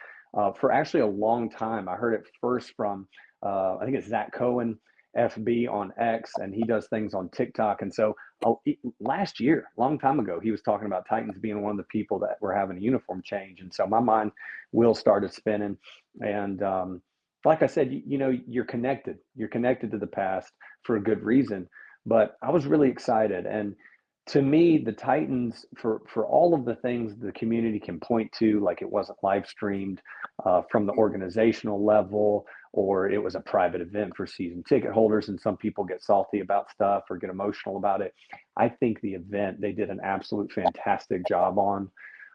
for actually a long time. I heard it first from, I think it's Zach Cohen, FB on X, and he does things on TikTok. And so last year, a long time ago, he was talking about Titans being one of the people that were having a uniform change. And so my mind wheels started spinning. And like I said, you're connected. You're connected to the past for a good reason. But I was really excited. And to me, the Titans, for all of the things the community can point to, like it wasn't live streamed from the organizational level, or it was a private event for season ticket holders, and some people get salty about stuff or get emotional about it. I think the event, they did an absolute fantastic job on.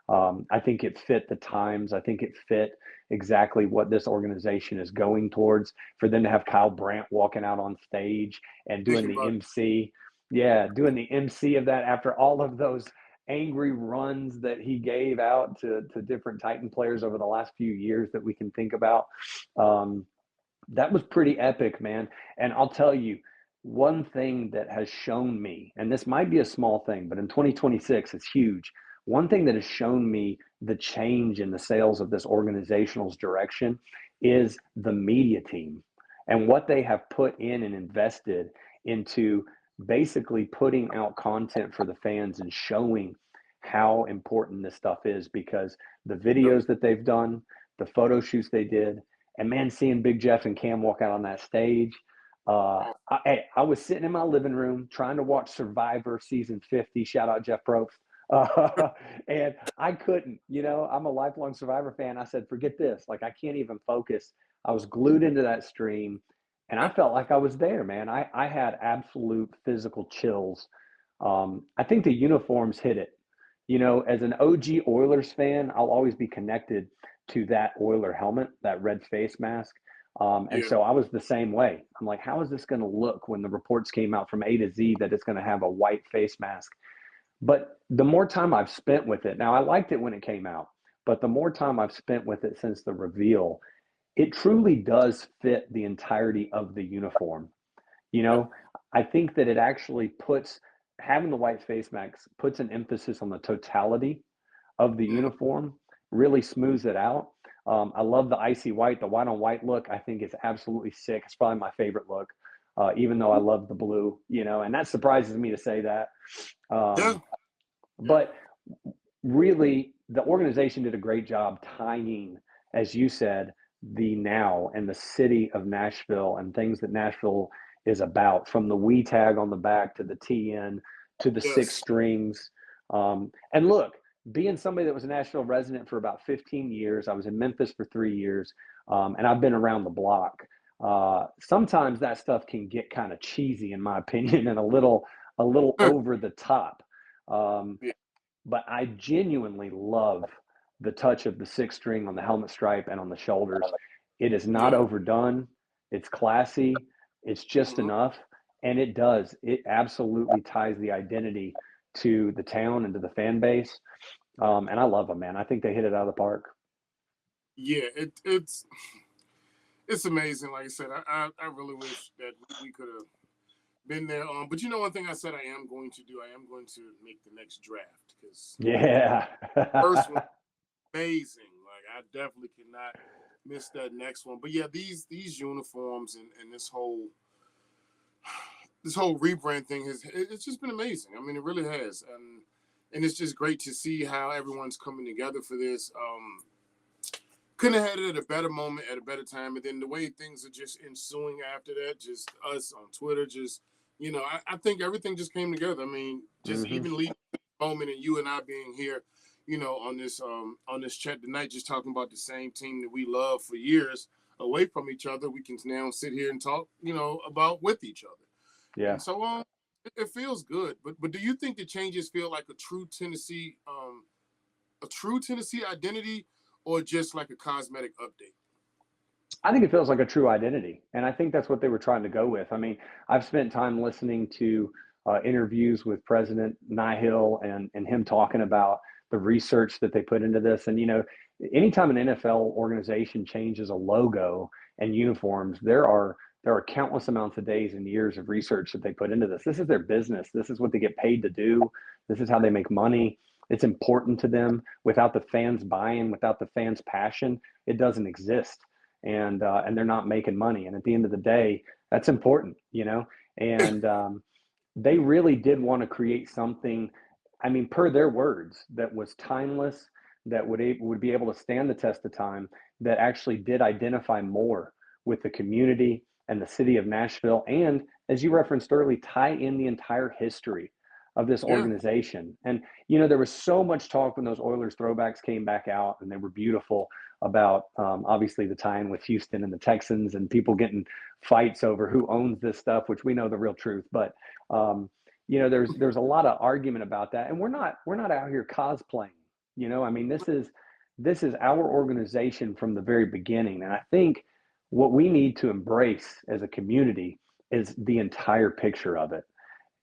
I think it fit the times. I think it fit exactly what this organization is going towards. For them to have Kyle Brandt walking out on stage and doing the MC. Yeah, doing the MC of that after all of those angry runs that he gave out to different Titan players over the last few years that we can think about. That was pretty epic, man. And I'll tell you, one thing that has shown me, and this might be a small thing, but in 2026, it's huge. One thing that has shown me the change in the sales of this organizational's direction is the media team and what they have put in and invested into basically putting out content for the fans and showing how important this stuff is, because the videos that they've done, the photo shoots they did, and man, seeing Big Jeff and Cam walk out on that stage, I was sitting in my living room trying to watch Survivor season 50. Shout out Jeff Probst. And I couldn't, I'm a lifelong Survivor fan. I said, forget this. Like, I can't even focus. I was glued into that stream, and I felt like I was there, man. I had absolute physical chills. I think the uniforms hit it. As an OG Oilers fan, I'll always be connected to that Oiler helmet, that red face mask. So I was the same way. I'm like, how is this going to look when the reports came out from A to Z that it's going to have a white face mask? But the more time I've spent with it, now I liked it when it came out, but the more time I've spent with it since the reveal, it truly does fit the entirety of the uniform. I think that it actually having the white face mask puts an emphasis on the totality of the uniform, really smooths it out. I love the icy white, the white on white look. I think it's absolutely sick. It's probably my favorite look, even though I love the blue, and that surprises me to say that. But really, the organization did a great job tying, as you said, the now and the city of Nashville and things that Nashville is about, from the we tag on the back to the TN to the six strings. And look, being somebody that was a Nashville resident for about 15 years, I was in Memphis for 3 years, and I've been around the block. Sometimes that stuff can get kind of cheesy, in my opinion, and a little over the top. But I genuinely love the touch of the six string on the helmet stripe and on the shoulders. It is not overdone. It's classy. It's just
Mhm.
enough. And it absolutely ties the identity to the town and to the fan base. And I love them, man. I think they hit it out of the park.
Yeah, it's amazing. Like I said, I really wish that we could have been there. But you know, one thing I said I am going to do, I am going to make the next draft because
Yeah.
first one amazing. Like I definitely cannot miss that next one. But yeah, these uniforms and this whole rebrand thing it's just been amazing. I mean, it really has, and it's just great to see how everyone's coming together for this. Couldn't have had it at a better moment, at a better time, and then the way things are just ensuing after that, just us on Twitter, just I think everything just came together. I mean, just
Hmm.
even leaving the moment and you and I being here, on this chat tonight, just talking about the same team that we love for years away from each other, we can now sit here and talk, about with each other.
Yeah.
And so it feels good. But do you think the changes feel like a true Tennessee identity, or just like a cosmetic update?
I think it feels like a true identity. And I think that's what they were trying to go with. I mean, I've spent time listening to interviews with President Nihil and him talking about the research that they put into this. And, anytime an NFL organization changes a logo and uniforms, there are countless amounts of days and years of research that they put into this. This is their business. This is what they get paid to do. This is how they make money. It's important to them. Without the fans buying, without the fans' passion, it doesn't exist, and they're not making money. And at the end of the day, that's important. And they really did want to create something. I mean, per their words, that was timeless, that would be able to stand the test of time, that actually did identify more with the community and the city of Nashville, and as you referenced early, tie in the entire history of this
Yeah.
organization. And there was so much talk when those Oilers throwbacks came back out, and they were beautiful, about obviously the tie-in with Houston and the Texans, and people getting fights over who owns this stuff, which we know the real truth. But there's a lot of argument about that, and we're not out here cosplaying. I mean, this is our organization from the very beginning, and I think what we need to embrace as a community is the entire picture of it.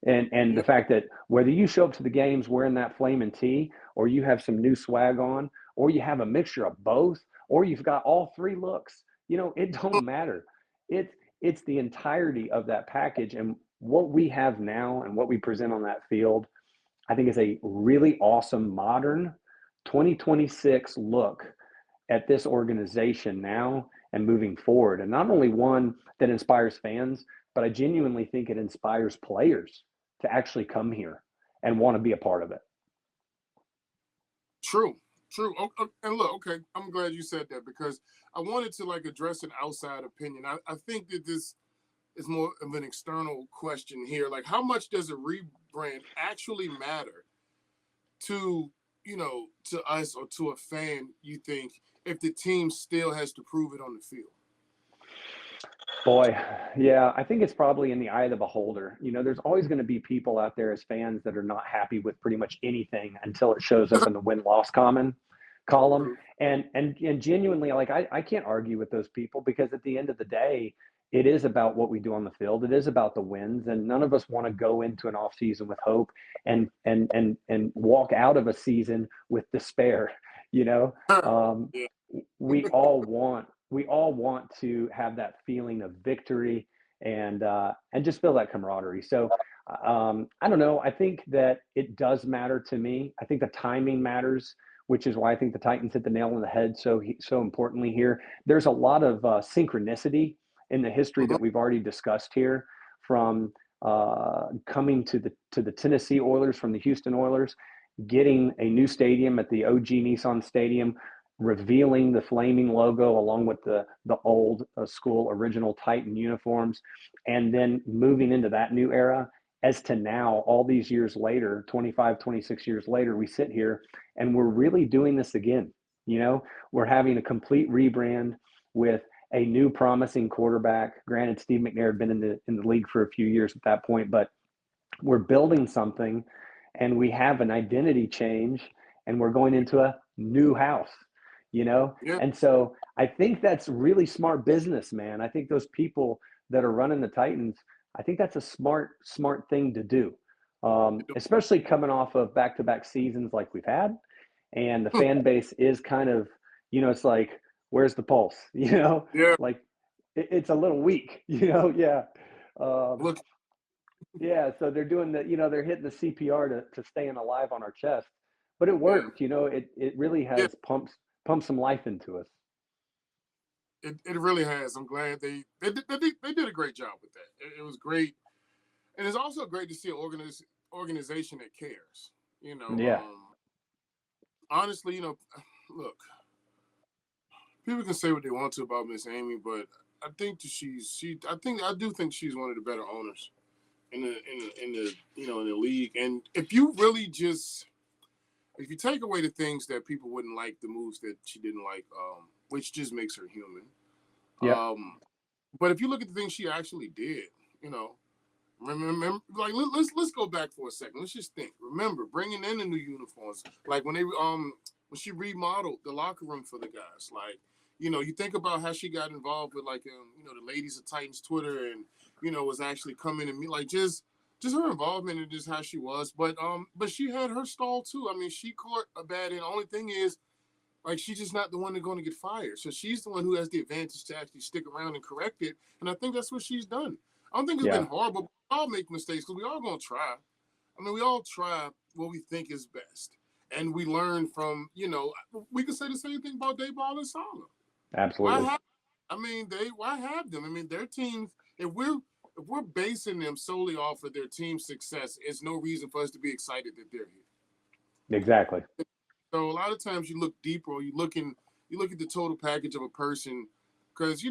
And the
Yeah.
fact that whether you show up to the games wearing that flaming tee, or you have some new swag on, or you have a mixture of both, or you've got all three looks, it don't matter. It's the entirety of that package. And what we have now and what we present on that field, I think, is a really awesome modern 2026 look at this organization now and moving forward. And not only one that inspires fans, but I genuinely think it inspires players to actually come here and want to be a part of it.
True. True. And look, okay, I'm glad you said that because I wanted to like address an outside opinion. I think that this is more of an external question here. Like, how much does a rebrand actually matter to to us or to a fan? You think if the team still has to prove it on the field?
Boy, yeah, I think it's probably in the eye of the beholder. There's always going to be people out there as fans that are not happy with pretty much anything until it shows up in the win-loss column.
True.
And genuinely, like, I can't argue with those people, because at the end of the day, it is about what we do on the field. It is about the wins, and none of us want to go into an off season with hope and walk out of a season with despair. You know, um,
Yeah.
we all want to have that feeling of victory, and just feel that camaraderie. So I don't know. I think that it does matter to me. I think the timing matters, which is why I think the Titans hit the nail on the head so importantly here. There's a lot of synchronicity in the history
Mhm.
that we've already discussed here, from coming to the Tennessee Oilers from the Houston Oilers, getting a new stadium at the OG Nissan Stadium, revealing the flaming logo along with the old school original Titan uniforms, and then moving into that new era. As to now, all these years later, 25, 26 years later, we sit here and we're really doing this again. We're having a complete rebrand with a new promising quarterback. Granted, Steve McNair had been in the league for a few years at that point, but we're building something, and we have an identity change, and we're going into a new house. you know?
Yeah.
And so I think that's really smart business, man. I think those people that are running the Titans, I think that's a smart thing to do. Especially coming off of back-to-back seasons like we've had. And the fan base is kind of, it's like, where's the pulse?
Yeah.
Like it's a little weak, Yeah.
Look.
Yeah. So they're doing they're hitting the CPR to staying alive on our chest, but it
Yeah.
worked. It really
Yeah.
has pumped some life into us.
It really has. I'm glad they did a great job with that. It was great, and it's also great to see an organization that cares.
Yeah.
Honestly, look, people can say what they want to about Miss Amy, but I think that I do think she's one of the better owners in the league. And if you take away the things that people wouldn't like, the moves that she didn't like, which just makes her human.
Yep.
But if you look at the things she actually did, remember, like let's go back for a second. Let's just think. Remember bringing in the new uniforms, like when she remodeled the locker room for the guys. Like, you think about how she got involved with like the ladies of Titans Twitter, and was actually coming and me like just her involvement and just how she was. But she had her stall too. I mean, she caught a bad end. The only thing is, like, she's just not the one that's going to get fired. So she's the one who has the advantage to actually stick around and correct it. And I think that's what she's done. I don't think it's
Yeah.
been horrible. We all make mistakes because we all going to try. I mean, we all try what we think is best. And we learn from, we can say the same thing about Dayball and Sala.
Absolutely.
Why have them? I mean, their teams, if we're basing them solely off of their team success, it's no reason for us to be excited that they're here.
Exactly.
So a lot of times you look deeper, or you look at the total package of a person, because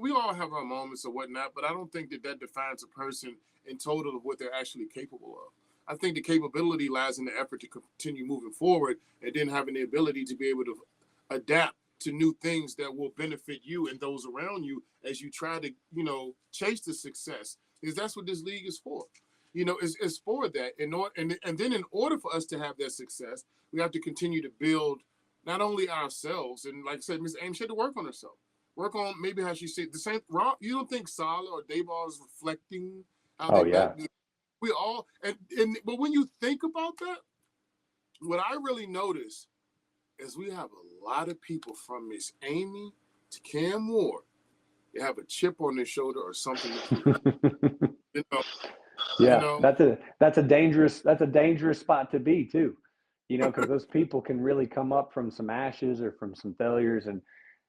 we all have our moments or whatnot, but I don't think that defines a person in total of what they're actually capable of. I think the capability lies in the effort to continue moving forward, and then having the ability to be able to adapt to new things that will benefit you and those around you as you try to chase the success, because that's what this league is for. It's for that. And then in order for us to have that success, we have to continue to build not only ourselves, and like I said, Miss Ames had to work on herself. Work on maybe how she said the same. Rob, you don't think Sala or Dayball is reflecting how
Oh,
they
yeah.
met? We all, but when you think about that, what I really notice is we have a lot of people from Miss Amy to Cam Ward. They have a chip on their shoulder or something to prove.
Yeah, that's a dangerous spot to be too, because those people can really come up from some ashes or from some failures. And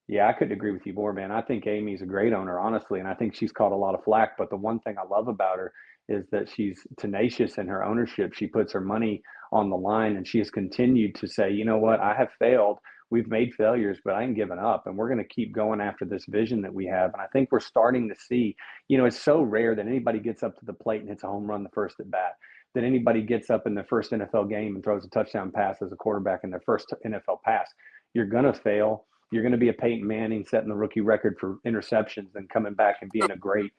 yeah, I couldn't agree with you more, man. I think Amy's a great owner, honestly, and I think she's caught a lot of flack. But the one thing I love about her is that she's tenacious in her ownership. She puts her money on the line, and she has continued to say, you know what, I have failed. We've made failures, but I ain't given up, and we're going to keep going after this vision that we have. And I think we're starting to see, it's so rare that anybody gets up to the plate and hits a home run the first at bat, that anybody gets up in their first NFL game and throws a touchdown pass as a quarterback in their first NFL pass. You're going to fail. You're going to be a Peyton Manning setting the rookie record for interceptions and coming back and being a great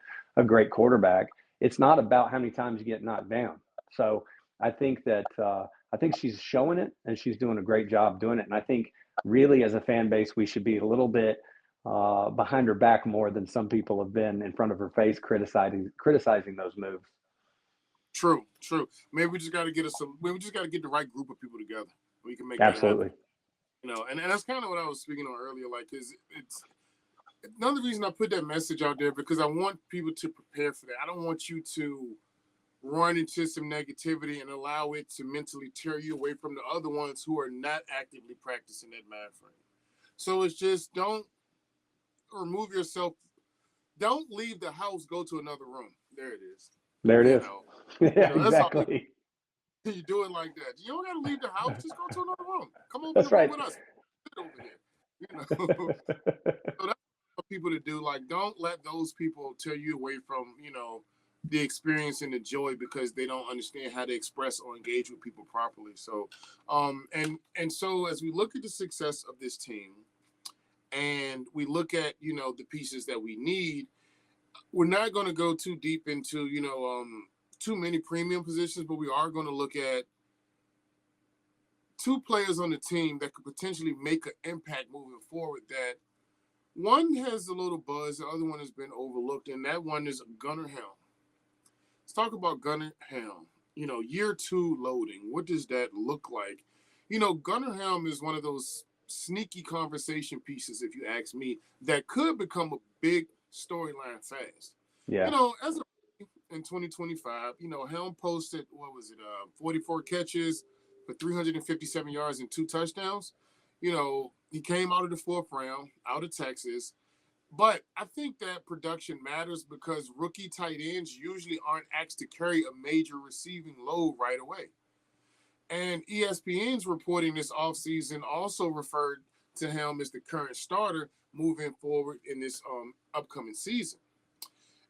quarterback. It's not about how many times you get knocked down. So I think that I think she's showing it, and she's doing a great job doing it. And I think really as a fan base, we should be a little bit behind her back more than some people have been in front of her face criticizing those moves.
True. Maybe we just got to get the right group of people together. We can make
Absolutely.
that happen. And that's kind of what I was speaking on earlier. Like, because it's another reason I put that message out there, because I want people to prepare for that. I don't want you to run into some negativity and allow it to mentally tear you away from the other ones who are not actively practicing that mind frame. So it's just don't remove yourself. Don't leave the house, go to another room. There it is.
There it is. Yeah, exactly.
You do it like that. You don't got to leave the house. Just go to another room. Come over
That's
the room
right.
with us. Sit over here. So that's what people to do. Like, don't let those people tear you away from, the experience and the joy, because they don't understand how to express or engage with people properly. So, and so as we look at the success of this team, and we look at, the pieces that we need, we're not going to go too deep into, too many premium positions, but we are going to look at two players on the team that could potentially make an impact moving forward. That one has a little buzz, the other one has been overlooked, and that one is Gunnar Helm. Let's talk about Gunnar Helm. Year two loading. What does that look like? Gunnar Helm is one of those sneaky conversation pieces, if you ask me, that could become a big storyline fast.
Yeah.
As in 2025, Helm posted, 44 catches for 357 yards and 2 touchdowns. He came out of the 4th round, out of Texas. But I think that production matters because rookie tight ends usually aren't asked to carry a major receiving load right away. And ESPN's reporting this offseason also referred to him as the current starter moving forward in this upcoming season.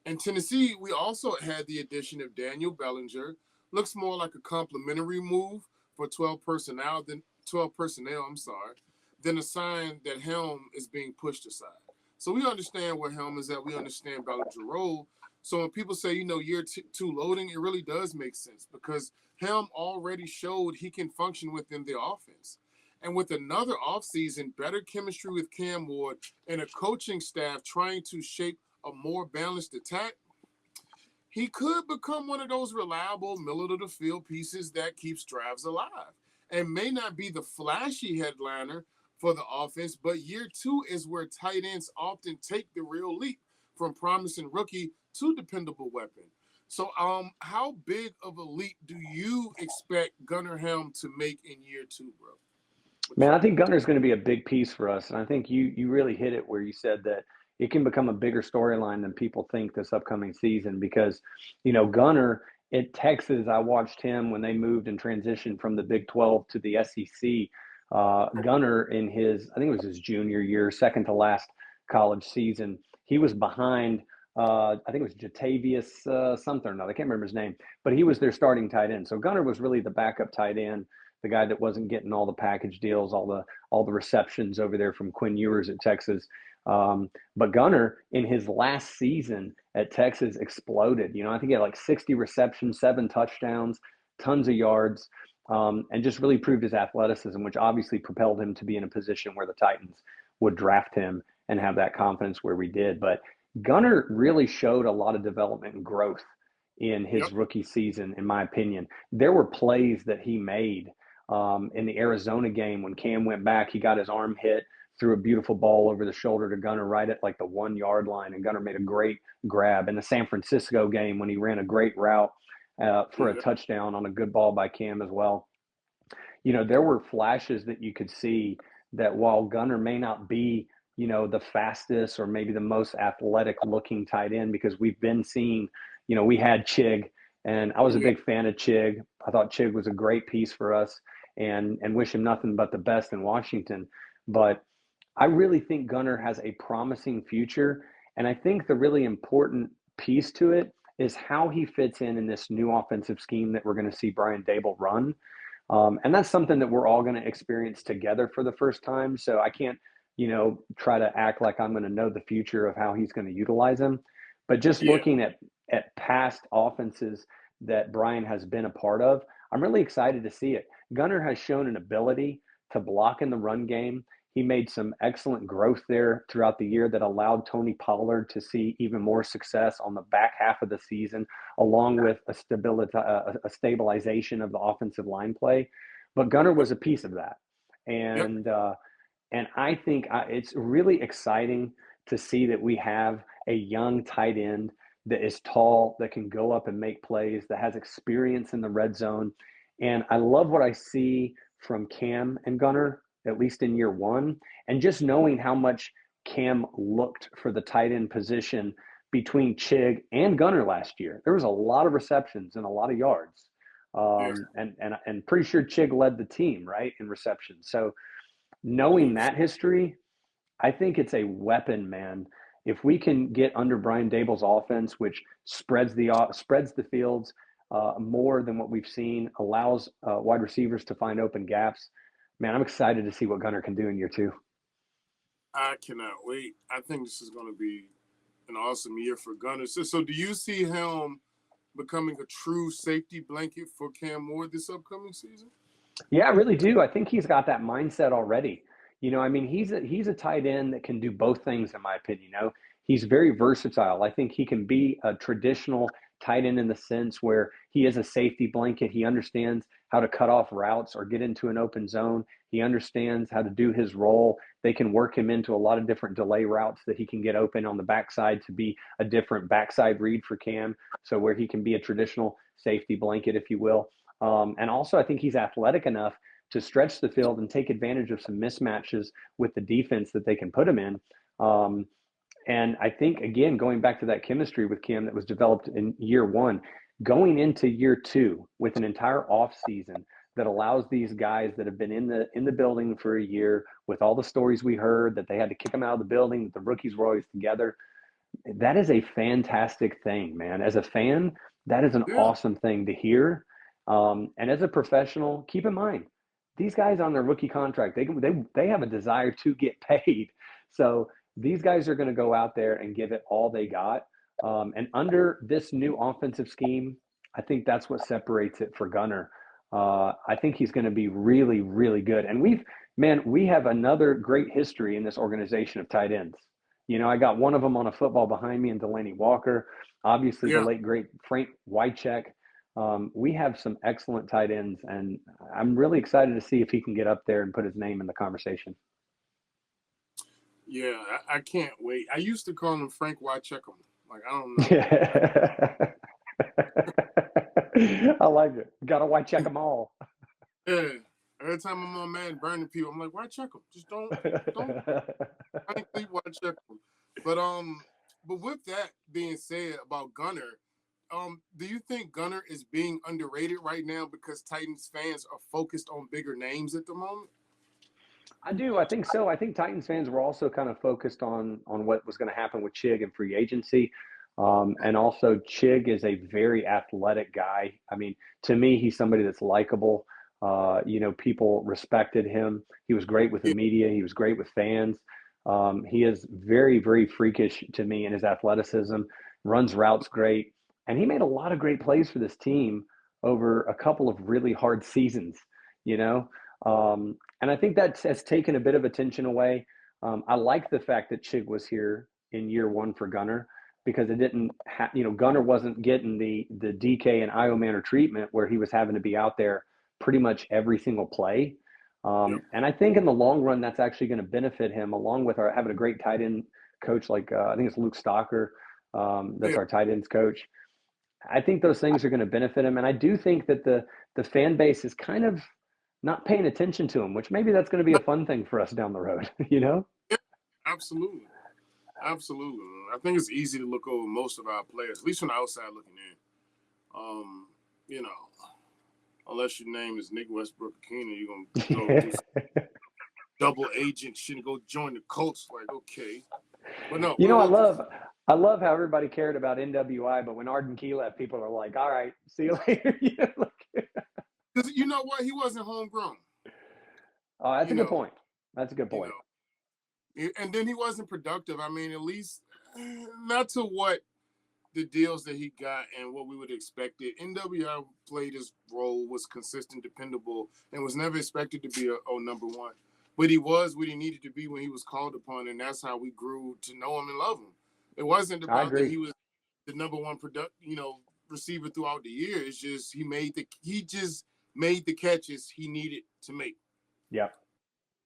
In Tennessee, we also had the addition of Daniel Bellinger. Looks more like a complimentary move for 12 personnel than a sign that Helm is being pushed aside. So we understand where Helm is at. We understand Bellinger's role. So when people say, year two loading, it really does make sense because Helm already showed he can function within the offense. And with another offseason, better chemistry with Cam Ward and a coaching staff trying to shape a more balanced attack, he could become one of those reliable middle-of-the-field pieces that keeps drives alive and may not be the flashy headliner for the offense, but year two is where tight ends often take the real leap from promising rookie to dependable weapon. So how big of a leap do you expect Gunnar Helm to make in year two, bro?
Man, I think Gunner's going to be a big piece for us. And I think you really hit it where you said that it can become a bigger storyline than people think this upcoming season because, Gunner at Texas, I watched him when they moved and transitioned from the Big 12 to the SEC. Gunner in I think it was his junior year, second to last college season, he was behind, I think it was Jatavius something or another. I can't remember his name, but he was their starting tight end. So Gunner was really the backup tight end, the guy that wasn't getting all the package deals, all the receptions over there from Quinn Ewers at Texas. But Gunner in his last season at Texas exploded. I think he had like 60 receptions, 7 touchdowns, tons of yards, and just really proved his athleticism, which obviously propelled him to be in a position where the Titans would draft him and have that confidence where we did. But Gunner really showed a lot of development and growth in his rookie season, in my opinion. There were plays that he made in the Arizona game when Cam went back. He got his arm hit, threw a beautiful ball over the shoulder to Gunner right at like the 1 yard line, and Gunner made a great grab. In the San Francisco game when he ran a great route for a touchdown on a good ball by Cam as well. There were flashes that you could see that while Gunner may not be, the fastest or maybe the most athletic looking tight end, because we've been seeing, we had Chig, and I was a big fan of Chig. I thought Chig was a great piece for us and wish him nothing but the best in Washington. But I really think Gunner has a promising future. And I think the really important piece to it is how he fits in this new offensive scheme that we're going to see Brian Daboll run. And that's something that we're all going to experience together for the first time. So I can't, try to act like I'm going to know the future of how he's going to utilize him. But just looking at past offenses that Brian has been a part of, I'm really excited to see it. Gunner has shown an ability to block in the run game. He made some excellent growth there throughout the year that allowed Tony Pollard to see even more success on the back half of the season, along with a stabilization of the offensive line play. But Gunner was a piece of that. And I think it's really exciting to see that we have a young tight end that is tall, that can go up and make plays, that has experience in the red zone. And I love what I see from Cam and Gunner, at least in year one, and just knowing how much Cam looked for the tight end position between Chig and Gunner last year. There was a lot of receptions and a lot of yards. And pretty sure Chig led the team, right, in receptions. So knowing that history, I think it's a weapon, man. If we can get under Brian Daboll's offense, which spreads the fields more than what we've seen, allows wide receivers to find open gaps, man, I'm excited to see what Gunner can do in year two.
I cannot wait. I think this is going to be an awesome year for Gunner. So do you see him becoming a true safety blanket for Cam Ward this upcoming season?
Yeah, I really do. I think he's got that mindset already. I mean, he's a tight end that can do both things, in my opinion. He's very versatile. I think he can be a traditional tight end in the sense where he is a safety blanket. He understands how to cut off routes or get into an open zone. He understands how to do his role. They can work him into a lot of different delay routes that he can get open on the backside to be a different backside read for Cam. So where he can be a traditional safety blanket, if you will. And also, I think he's athletic enough to stretch the field and take advantage of some mismatches with the defense that they can put him in. And I think, again, going back to that chemistry with Kim that was developed in year one, going into year two with an entire off season that allows these guys that have been in the building for a year, with all the stories we heard that they had to kick them out of the building, that the rookies were always together. That is a fantastic thing, man. As a fan, that is an
Yeah,
awesome thing to hear. And as a professional, keep in mind, these guys on their rookie contract, they have a desire to get paid. So these guys are going to go out there and give it all they got. And under this new offensive scheme, I think that's what separates it for Gunner. I think he's going to be really, really good. And we have another great history in this organization of tight ends. I got one of them on a football behind me in Delaney Walker. Obviously, the
yeah,
late, great Frank Wycheck. We have some excellent tight ends, and I'm really excited to see if he can get up there and put his name in the conversation.
yeah. I can't wait. I used to call him Frank Wycheckum. Like, I don't know.
I like it. Got to Wycheck them all.
Yeah. Every time I'm on Madden burning people, I'm like, why check them? Just don't frankly why check them. But with that being said about Gunner, do you think Gunner is being underrated right now because Titans fans are focused on bigger names at the moment?
I do. I think so. I think Titans fans were also kind of focused on what was going to happen with Chig and free agency. And also, Chig is a very athletic guy. I mean, to me, he's somebody that's likable. People respected him. He was great with the
Yeah,
media. He was great with fans. He is very, very freakish to me in his athleticism, runs routes great. And he made a lot of great plays for this team over a couple of really hard seasons, you know? And I think that has taken a bit of attention away. I like the fact that Chig was here in year one for Gunner because it didn't, Gunner wasn't getting the DK and IO Manor treatment where he was having to be out there pretty much every single play.
yeah,
And I think in the long run, that's actually going to benefit him, along with having a great tight end coach like I think it's Luke Stalker. That's
yeah.
our tight ends coach. I think those things are going to benefit him, and I do think that the fan base is kind of not paying attention to him, which maybe that's going to be a fun thing for us down the road.
Yeah, absolutely. Absolutely. I think it's easy to look over most of our players, at least from the outside looking in. Um, you know, unless your name is Nick Westbrook Akina, you're gonna go do some double agent shit and go join the Colts. Like, okay. But no,
You know, I
we'll just
love I love how everybody cared about NWI, but when Arden Key left, people are like, "All right, see you later."
because you know what? He wasn't homegrown.
Oh, that's
You
a good
know,
point. That's a good
you
point.
know, and then he wasn't productive. I mean, at least not to what the deals that he got and what we would expect it. NWI played his role, was consistent, dependable, and was never expected to be a number one. But he was what he needed to be when he was called upon, and that's how we grew to know him and love him. It wasn't
I
about that
agree.
he was the number one receiver throughout the year. It's just he just made the catches he needed to make.
Yep.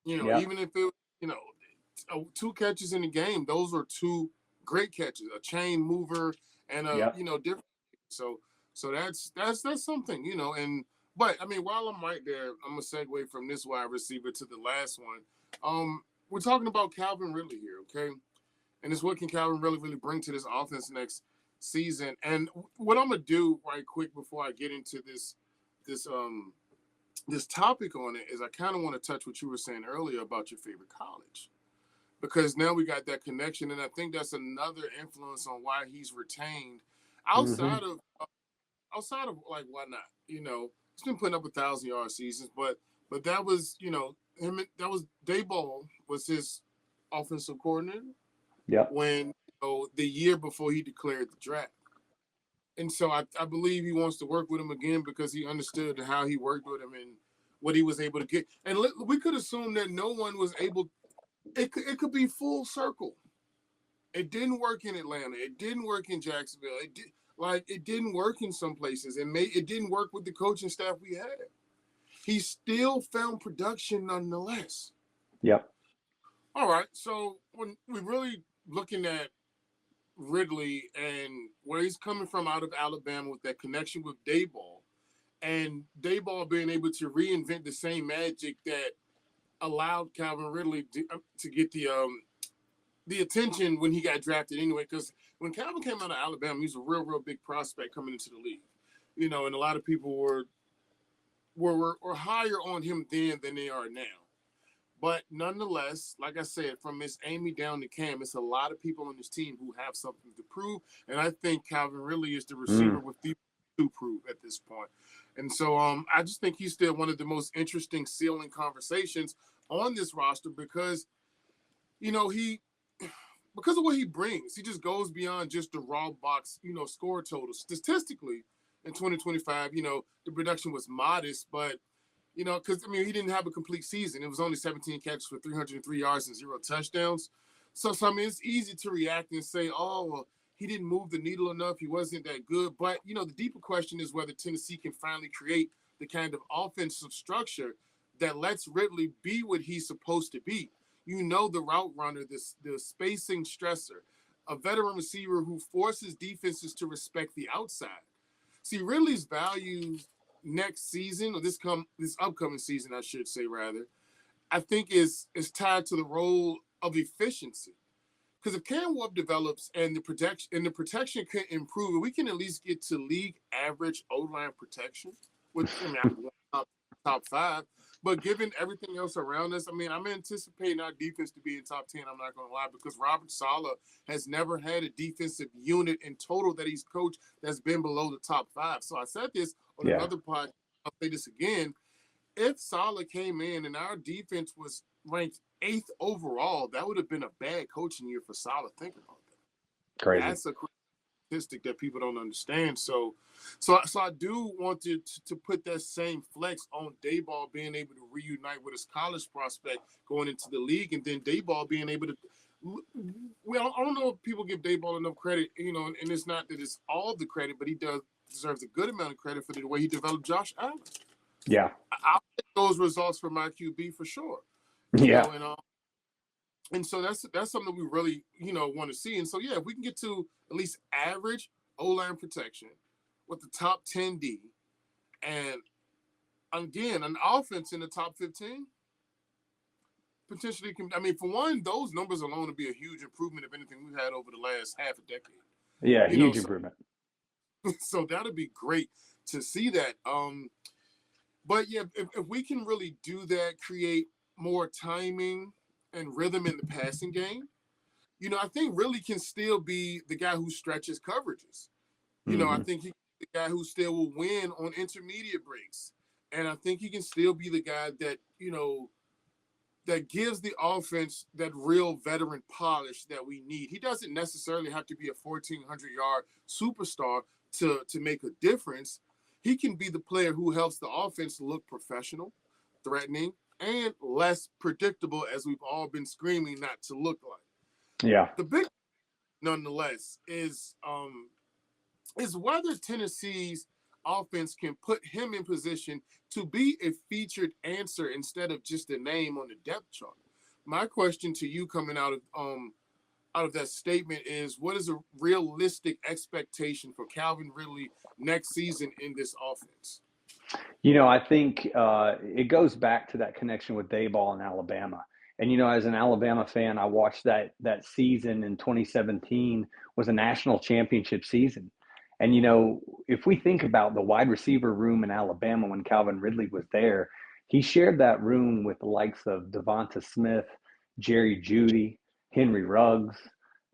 Yep.
Even if it you know two catches in the game, those were two great catches, a chain mover and a
Yep.
different. So that's something, and but I mean, while I'm right there, I'm gonna segue from this wide receiver to the last one. We're talking about Calvin Ridley here, okay? And it's what can Calvin really bring to this offense next season. And what I'm gonna do right quick before I get into this this topic on it is I kind of want to touch what you were saying earlier about your favorite college, because now we got that connection, and I think that's another influence on why he's retained
Hmm.
outside of like why not? He's been putting up 1,000-yard seasons, but that was him. That was Dayball was his offensive coordinator
Yep.
when the year before he declared the draft. And so I believe he wants to work with him again because he understood how he worked with him and what he was able to get. And we could assume that no one was able. It could be full circle. It didn't work in Atlanta. It didn't work in Jacksonville. It didn't work in some places. It didn't work with the coaching staff we had. He still found production nonetheless.
Yep.
All right. So when we're really looking at Ridley and where he's coming from out of Alabama with that connection with Dayball, and Dayball being able to reinvent the same magic that allowed Calvin Ridley to get the attention when he got drafted anyway. Because when Calvin came out of Alabama, he was a real big prospect coming into the league, and a lot of people were higher on him then than they are now. But nonetheless, like I said, from Miss Amy down to Cam, it's a lot of people on this team who have something to prove, and I think Calvin Ridley is the receiver with the to prove at this point. And so I just think he's still one of the most interesting ceiling conversations on this roster because, because of what he brings. He just goes beyond just the raw box, score total. Statistically, in 2025, the production was modest, but, because, he didn't have a complete season. It was only 17 catches for 303 yards and 0 touchdowns. So it's easy to react and say, oh, well, he didn't move the needle enough. He wasn't that good. But, the deeper question is whether Tennessee can finally create the kind of offensive structure that lets Ridley be what he's supposed to be. The route runner, the spacing stressor, a veteran receiver who forces defenses to respect the outside. See, Ridley's value next season, or this upcoming season, I should say, rather, I think is tied to the role of efficiency. Because if Cam Webb develops and the protection can improve, we can at least get to league average O-line protection, which top 5. But given everything else around us, I'm anticipating our defense to be in top 10. I'm not going to lie, because Robert Saleh has never had a defensive unit in total that he's coached that's been below the top 5. So I said this on another podcast. I'll say this again. If Saleh came in and our defense was ranked 8th overall, that would have been a bad coaching year for Saleh. Think about that.
Crazy.
That's a statistic that people don't understand. So I do want to put that same flex on Dayball being able to reunite with his college prospect going into the league, and then Dayball being able to. Well, I don't know if people give Dayball enough credit, and it's not that it's all the credit, but he deserves a good amount of credit for the way he developed Josh Allen.
Yeah,
I'll take those results for my QB for sure. And so that's something we really, want to see. And so, if we can get to at least average O-line protection with the top 10 D and, again, an offense in the top 15, potentially can, for one, those numbers alone would be a huge improvement of anything we've had over the last half a decade.
Yeah, huge improvement.
So that would be great to see that. But, if we can really do that, create more timing and rhythm in the passing game, I think Ridley can still be the guy who stretches coverages. I think he's the guy who still will win on intermediate breaks. And I think he can still be the guy that, that gives the offense that real veteran polish that we need. He doesn't necessarily have to be a 1,400-yard superstar to make a difference. He can be the player who helps the offense look professional, threatening, and less predictable, as we've all been screaming not to look like.
Yeah.
The big, nonetheless, is whether Tennessee's offense can put him in position to be a featured answer instead of just a name on the depth chart. My question to you coming out of that statement is, what is a realistic expectation for Calvin Ridley next season in this offense?
I think it goes back to that connection with Dayball in Alabama. And, as an Alabama fan, I watched that season in 2017 was a national championship season. And, if we think about the wide receiver room in Alabama when Calvin Ridley was there, he shared that room with the likes of Devonta Smith, Jerry Jeudy, Henry Ruggs.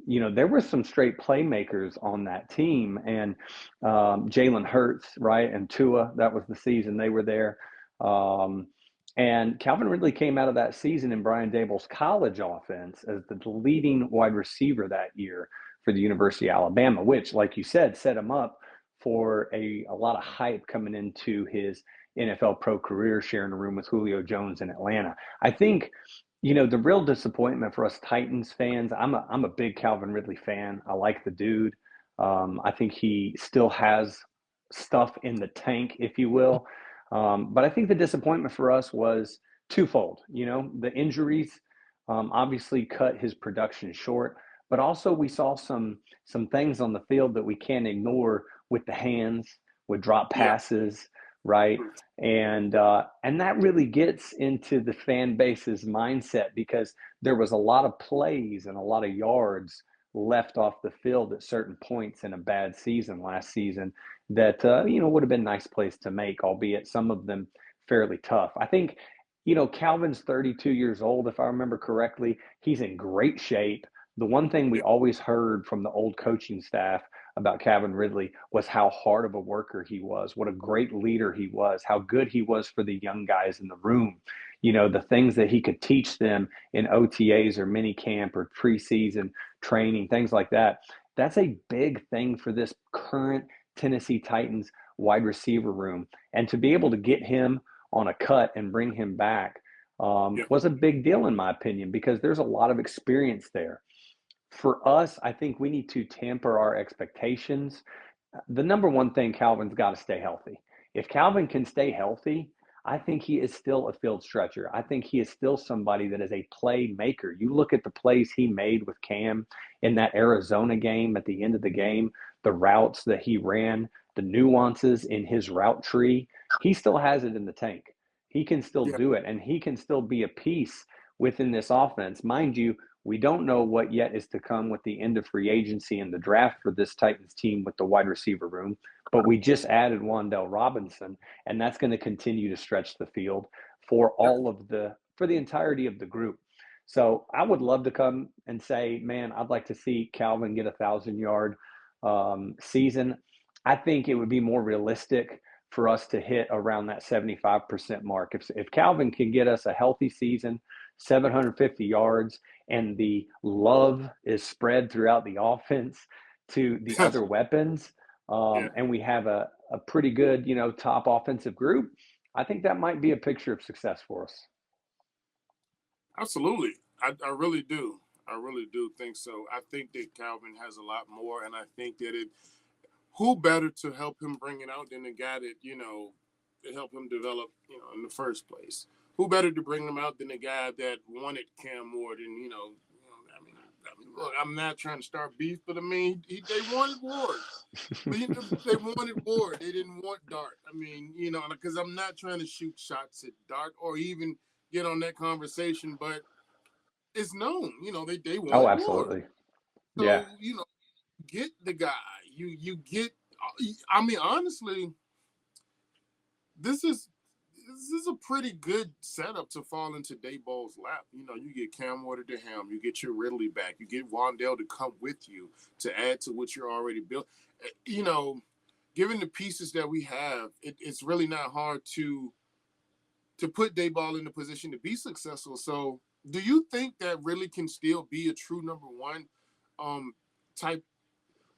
There were some straight playmakers on that team, and Jalen Hurts, right, and Tua, that was the season they were there. And Calvin Ridley came out of that season in Brian Daboll's college offense as the leading wide receiver that year for the University of Alabama, which, like you said, set him up for a lot of hype coming into his NFL pro career, sharing a room with Julio Jones in Atlanta. I think, the real disappointment for us Titans fans, I'm a big Calvin Ridley fan. I like the dude. I think he still has stuff in the tank, if you will. But I think the disappointment for us was twofold. The injuries obviously cut his production short, but also we saw some things on the field that we can't ignore with the hands, with drop
Yeah.
passes, right? And that really gets into the fan base's mindset because there was a lot of plays and a lot of yards left off the field at certain points in a bad season last season that would have been nice plays to make, albeit some of them fairly tough. I think Calvin's 32 years old, if I remember correctly. He's in great shape. The one thing we always heard from the old coaching staff about Calvin Ridley was how hard of a worker he was, what a great leader he was, how good he was for the young guys in the room. The things that he could teach them in OTAs or mini camp or preseason training, things like that. That's a big thing for this current Tennessee Titans wide receiver room. And to be able to get him on a cut and bring him back
Yeah.
was a big deal, in my opinion, because there's a lot of experience there. For us, I think we need to temper our expectations. The number one thing, Calvin's got to stay healthy. If Calvin can stay healthy, I think he is still a field stretcher. I think he is still somebody that is a playmaker. You look at the plays he made with Cam in that Arizona game at the end of the game, the routes that he ran, the nuances in his route tree, he still has it in the tank. He can still
Yeah.
do it, and he can still be a piece within this offense. Mind you, we don't know what yet is to come with the end of free agency and the draft for this Titans team with the wide receiver room, but we just added Wan'Dale Robinson, and that's going to continue to stretch the field for the entirety of the group. So I would love to come and say, man, I'd like to see Calvin get 1,000-yard season. I think it would be more realistic for us to hit around that 75% mark. If Calvin can get us a healthy season, 750 yards, and the love is spread throughout the offense to the other weapons,
Yeah.
and we have a pretty good, top offensive group, I think that might be a picture of success for us.
Absolutely. I really do. I really do think so. I think that Calvin has a lot more, and I think that who better to help him bring it out than the guy that, to help him develop, in the first place? Who better to bring him out than the guy that wanted Cam more than, look, I'm not trying to start beef, but I mean, they wanted Ward. They wanted Ward. They didn't want Dart. I mean, because I'm not trying to shoot shots at Dart or even get on that conversation, but it's known, they
Oh,
wanted Ward.
absolutely. Yeah.
So, get the guy. You get. I mean, honestly, this is a pretty good setup to fall into Dayball's lap. You get Cam Ward to him, you get your Ridley back, you get Wan'Dale to come with you to add to what you're already built. Given the pieces that we have, it's really not hard to put Dayball in the position to be successful. So, do you think that Ridley can still be a true number one type?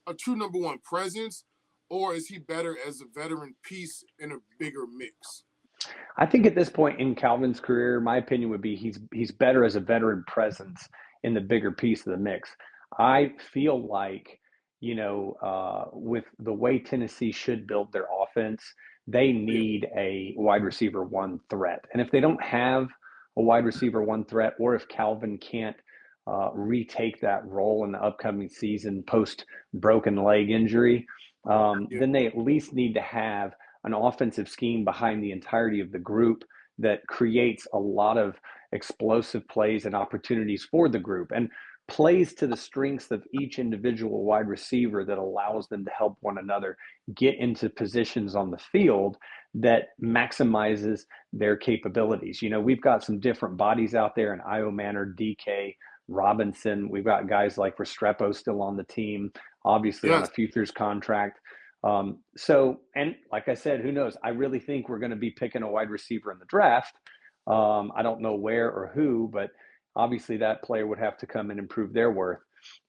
A true number one presence, or is he better as a veteran piece in a bigger mix?
I think at this point in Calvin's career, my opinion would be he's better as a veteran presence in the bigger piece of the mix. I feel like, with the way Tennessee should build their offense, they
Yeah.
need a wide receiver one threat. And if they don't have a wide receiver one threat, or if Calvin can't retake that role in the upcoming season post broken leg injury,
Yeah.
then they at least need to have an offensive scheme behind the entirety of the group that creates a lot of explosive plays and opportunities for the group and plays to the strengths of each individual wide receiver that allows them to help one another get into positions on the field that maximizes their capabilities. We've got some different bodies out there in Io Manor, DK, Robinson. We've got guys like Restrepo still on the team, obviously on
Yes.
a futures contract. And like I said, who knows? I really think we're going to be picking a wide receiver in the draft. I don't know where or who, but obviously that player would have to come and improve their worth.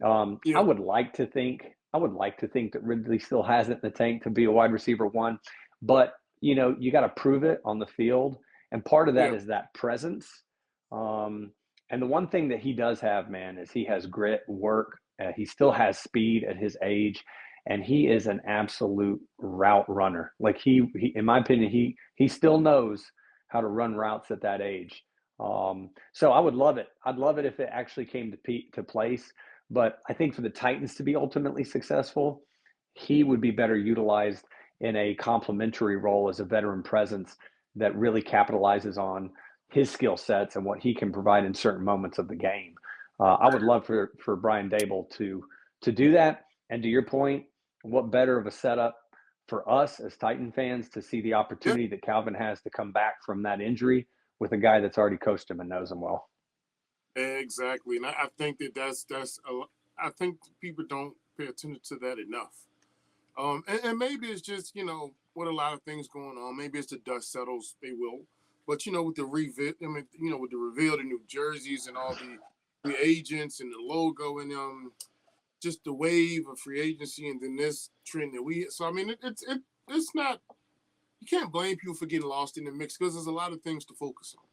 I
Yeah.
would like to think that Ridley still has it in the tank to be a wide receiver one, but you got to prove it on the field. And part of that
Yeah.
is that presence. Um, and the one thing that he does have, man, is he has grit, work. He still has speed at his age, and he is an absolute route runner. Like he in my opinion, he still knows how to run routes at that age. So I would love it. I'd love it if it actually came to place. But I think for the Titans to be ultimately successful, he would be better utilized in a complementary role as a veteran presence that really capitalizes on his skill sets and what he can provide in certain moments of the game. I would love for Brian Dable to do that. And to your point, what better of a setup for us as Titan fans to see the
Yeah.
opportunity that Calvin has to come back from that injury with a guy that's already coached him and knows him well.
Exactly, and I think I think people don't pay attention to that enough. And maybe it's just with a lot of things going on. Maybe it's the dust settles, they will. But with the reveal, with the reveal, the new jerseys and all the free agents and the logo and just the wave of free agency and then this trend that we. So I mean, it's not. You can't blame people for getting lost in the mix because there's a lot of things to focus on.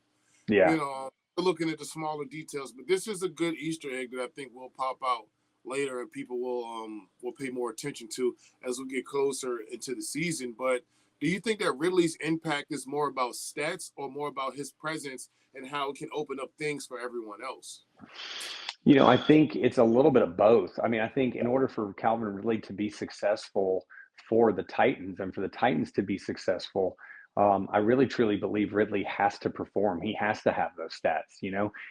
Yeah.
Looking at the smaller details, but this is a good Easter egg that I think will pop out later and people will pay more attention to as we get closer into the season. But do you think that Ridley's impact is more about stats or more about his presence and how it can open up things for everyone else?
I think it's a little bit of both. I mean, I think in order for Calvin Ridley to be successful for the Titans and for the Titans to be successful, I really truly believe Ridley has to perform. He has to have those stats.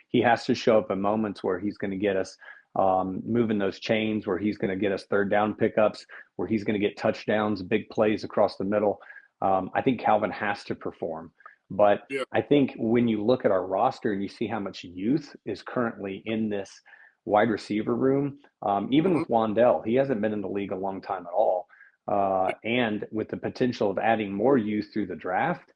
He has to show up in moments where he's going to get us moving those chains, where he's going to get us third down pickups, where he's going to get touchdowns, big plays across the middle. I think Calvin has to perform. But
Yeah.
I think when you look at our roster and you see how much youth is currently in this wide receiver room, even
Mm-hmm.
with Wandell, he hasn't been in the league a long time at all. And with the potential of adding more youth through the draft,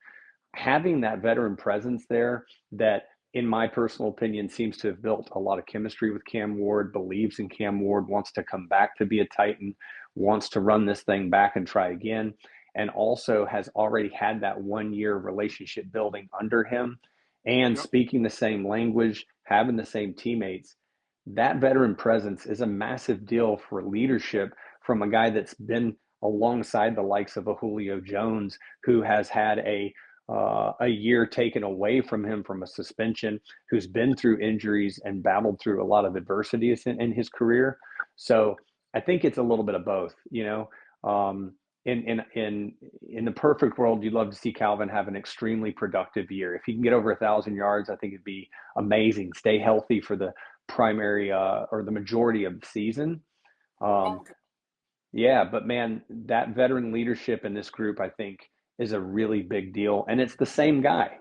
having that veteran presence there that, in my personal opinion, seems to have built a lot of chemistry with Cam Ward, believes in Cam Ward, wants to come back to be a Titan, wants to run this thing back and try again, and also has already had that 1 year relationship building under him and
Yep.
speaking the same language, having the same teammates. That veteran presence is a massive deal for leadership from a guy that's been alongside the likes of a Julio Jones, who has had a year taken away from him from a suspension, who's been through injuries and battled through a lot of adversity in his career. So I think it's a little bit of both. Um, in the perfect world, you'd love to see Calvin have an extremely productive year. If he can get over 1,000 yards, I think it'd be amazing. Stay healthy for the primary or the majority of the season. Um,
Okay.
yeah, but man, that veteran leadership in this group, I think, is a really big deal. And it's the same guy.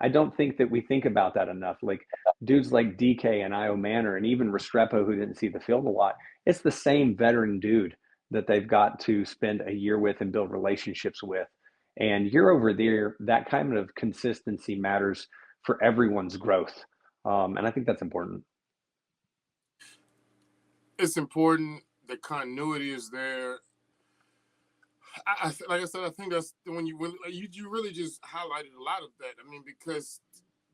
I don't think that we think about that enough. Like dudes like DK and Io Manor and even Restrepo, who didn't see the field a lot, it's the same veteran dude that they've got to spend a year with and build relationships with. And year over there, that kind of consistency matters for everyone's growth. And I think that's important.
It's important. The continuity is there. Like I said, I think that's when you really just highlighted a lot of that. I mean, because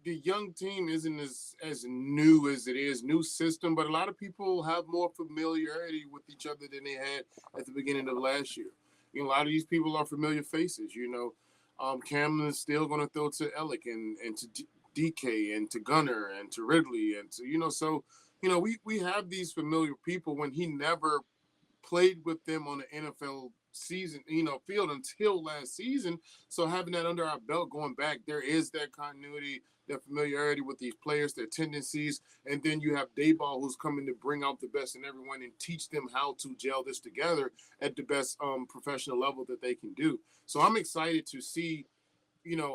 the young team isn't as new as it is, new system, but a lot of people have more familiarity with each other than they had at the beginning of last year. A lot of these people are familiar faces. Camden is still going to throw to Ellick and to DK and to Gunner and to Ridley and to we have these familiar people when he never played with them on the NFL season, field until last season. So having that under our belt going back, there is that continuity, that familiarity with these players, their tendencies. And then you have Dayball who's coming to bring out the best in everyone and teach them how to gel this together at the best professional level that they can do. So I'm excited to see,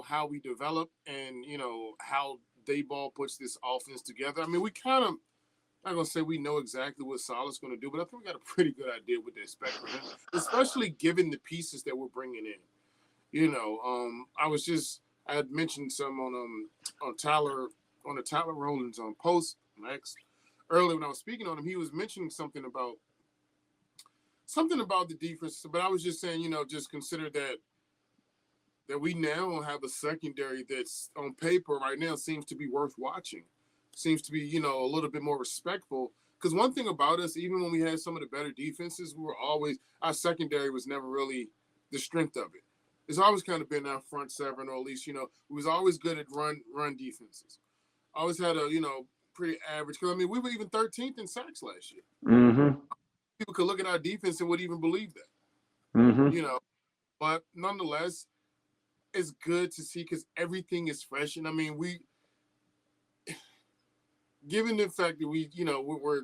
how we develop and, how Dayball puts this offense together. I mean, we kind of, I'm not gonna say we know exactly what Salah's gonna do, but I think we got a pretty good idea what to expect from him, especially given the pieces that we're bringing in. I had mentioned some on Tyler on the Tyler Rowlands post on X earlier when I was speaking on him. He was mentioning something about the defense, but I was just saying, just consider that that we now have a secondary that's on paper right now seems to be worth watching, seems to be, you know, a little bit more respectful. Because one thing about us, even when we had some of the better defenses, we were always, our secondary was never really the strength of it. It's always kind of been our front seven, or at least, you know, we was always good at run defenses. Always had a, you know, pretty average. Because, I mean, we were even 13th in sacks last year.
Mm-hmm.
People could look at our defense and would even believe that,
Mm-hmm.
you know. But nonetheless, it's good to see because everything is fresh. And, I mean, given the fact that we, you know, we're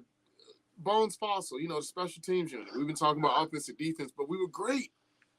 Bones Fossil, you know, the special teams unit. We've been talking about offensive defense, but we were great.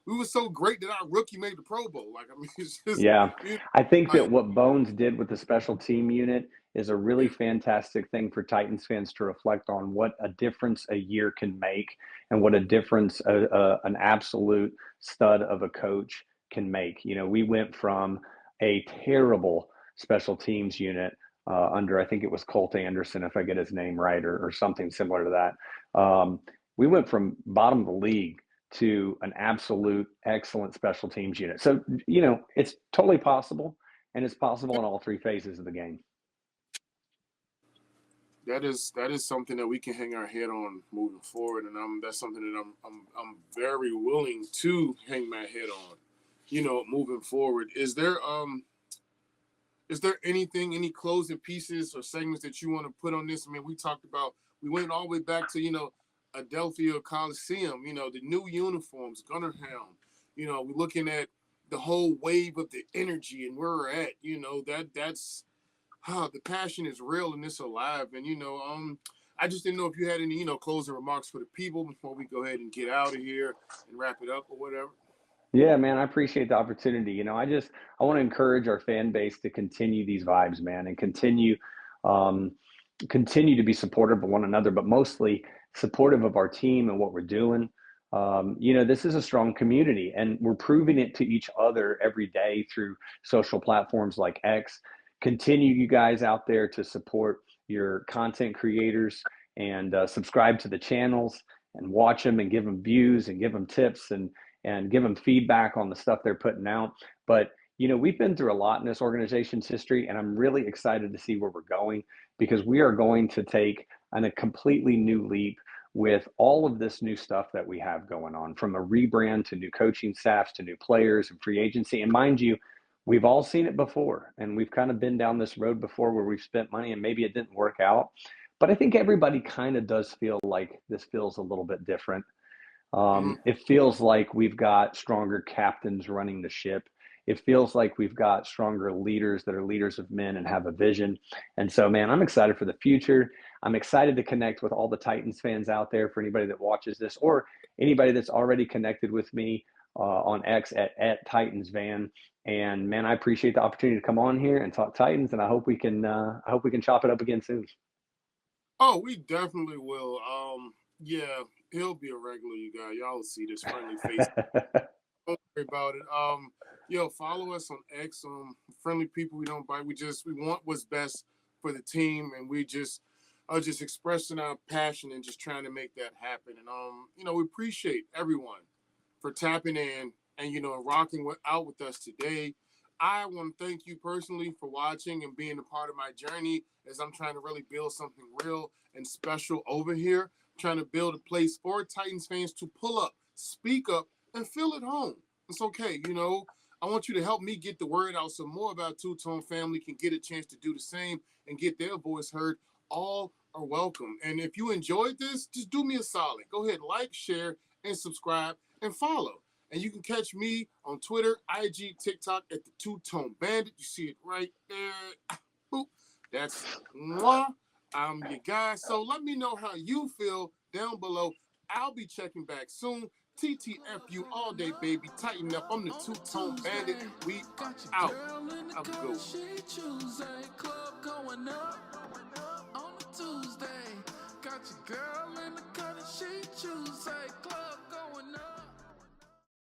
We were so great that our rookie made the Pro Bowl. Like, I mean, it's just,
Yeah.
you know,
I think that
like,
what Bones did with the special team unit is a really
yeah,
fantastic thing for Titans fans to reflect on what a difference a year can make and what a difference an absolute stud of a coach can make. You know, we went from a terrible special teams unit under, I think it was Colt Anderson, if I get his name right, or something similar to that. We went from bottom of the league to an absolute excellent special teams unit. So, you know, it's totally possible, and it's possible in all three phases of the game.
that is something that we can hang our head on moving forward, and that's something that I'm very willing to hang my head on, you know, moving forward. Is there anything, any closing pieces or segments that you want to put on this? I mean, we went all the way back to, you know, Adelphia Coliseum, you know, the new uniforms, Gunner Helm, you know, we're looking at the whole wave of the energy and where we're at, you know, that's the passion is real and it's alive. And, you know, I just didn't know if you had any, you know, closing remarks for the people before we go ahead and get out of here and wrap it up or whatever.
Yeah, man, I appreciate the opportunity. You know, I want to encourage our fan base to continue these vibes, man, and um, continue to be supportive of one another, but mostly supportive of our team and what we're doing. You know, this is a strong community, and we're proving it to each other every day through social platforms like X. Continue, you guys out there, to support your content creators and subscribe to the channels and watch them and give them views and give them tips and give them feedback on the stuff they're putting out. But, you know, we've been through a lot in this organization's history, and I'm really excited to see where we're going, because we are going to take a completely new leap with all of this new stuff that we have going on, from a rebrand to new coaching staffs to new players and free agency. And mind you, we've all seen it before, and we've kind of been down this road before where we've spent money and maybe it didn't work out. But I think everybody kind of does feel like this feels a little bit different.
Mm-hmm.
It feels like we've got stronger captains running the ship. It feels like we've got stronger leaders that are leaders of men and have a vision. And so, man, I'm excited for the future. I'm excited to connect with all the Titans fans out there, for anybody that watches this or anybody that's already connected with me on X at Titans Van. And man, I appreciate the opportunity to come on here and talk Titans, and I hope we can chop it up again soon.
Oh, we definitely will. Yeah, he'll be a regular, you guys. Y'all will see this friendly face. Don't worry about it. Yo, follow us on X. Friendly people we don't bite. We want what's best for the team, and we just are just expressing our passion and just trying to make that happen. And you know, we appreciate everyone for tapping in and, you know, rocking out with us today. I want to thank you personally for watching and being a part of my journey as I'm trying to really build something real and special over here, trying to build a place for Titans fans to pull up, speak up, and feel at home. It's okay, you know. I want you to help me get the word out so more of our two-tone family can get a chance to do the same and get their voice heard. All are welcome. And if you enjoyed this, just do me a solid. Go ahead, like, share, and subscribe, and follow. And you can catch me on Twitter, IG, TikTok at the Da2Tone Bandit. You see it right there. Boop. That's moi. I'm your guy. So let me know how you feel down below. I'll be checking back soon. TTFU all day, baby. Tighten up. I'm the Da2Tone Bandit. We are out. Have a good one.
Club going up on a Tuesday. Got your girl in the cut and she choose a club.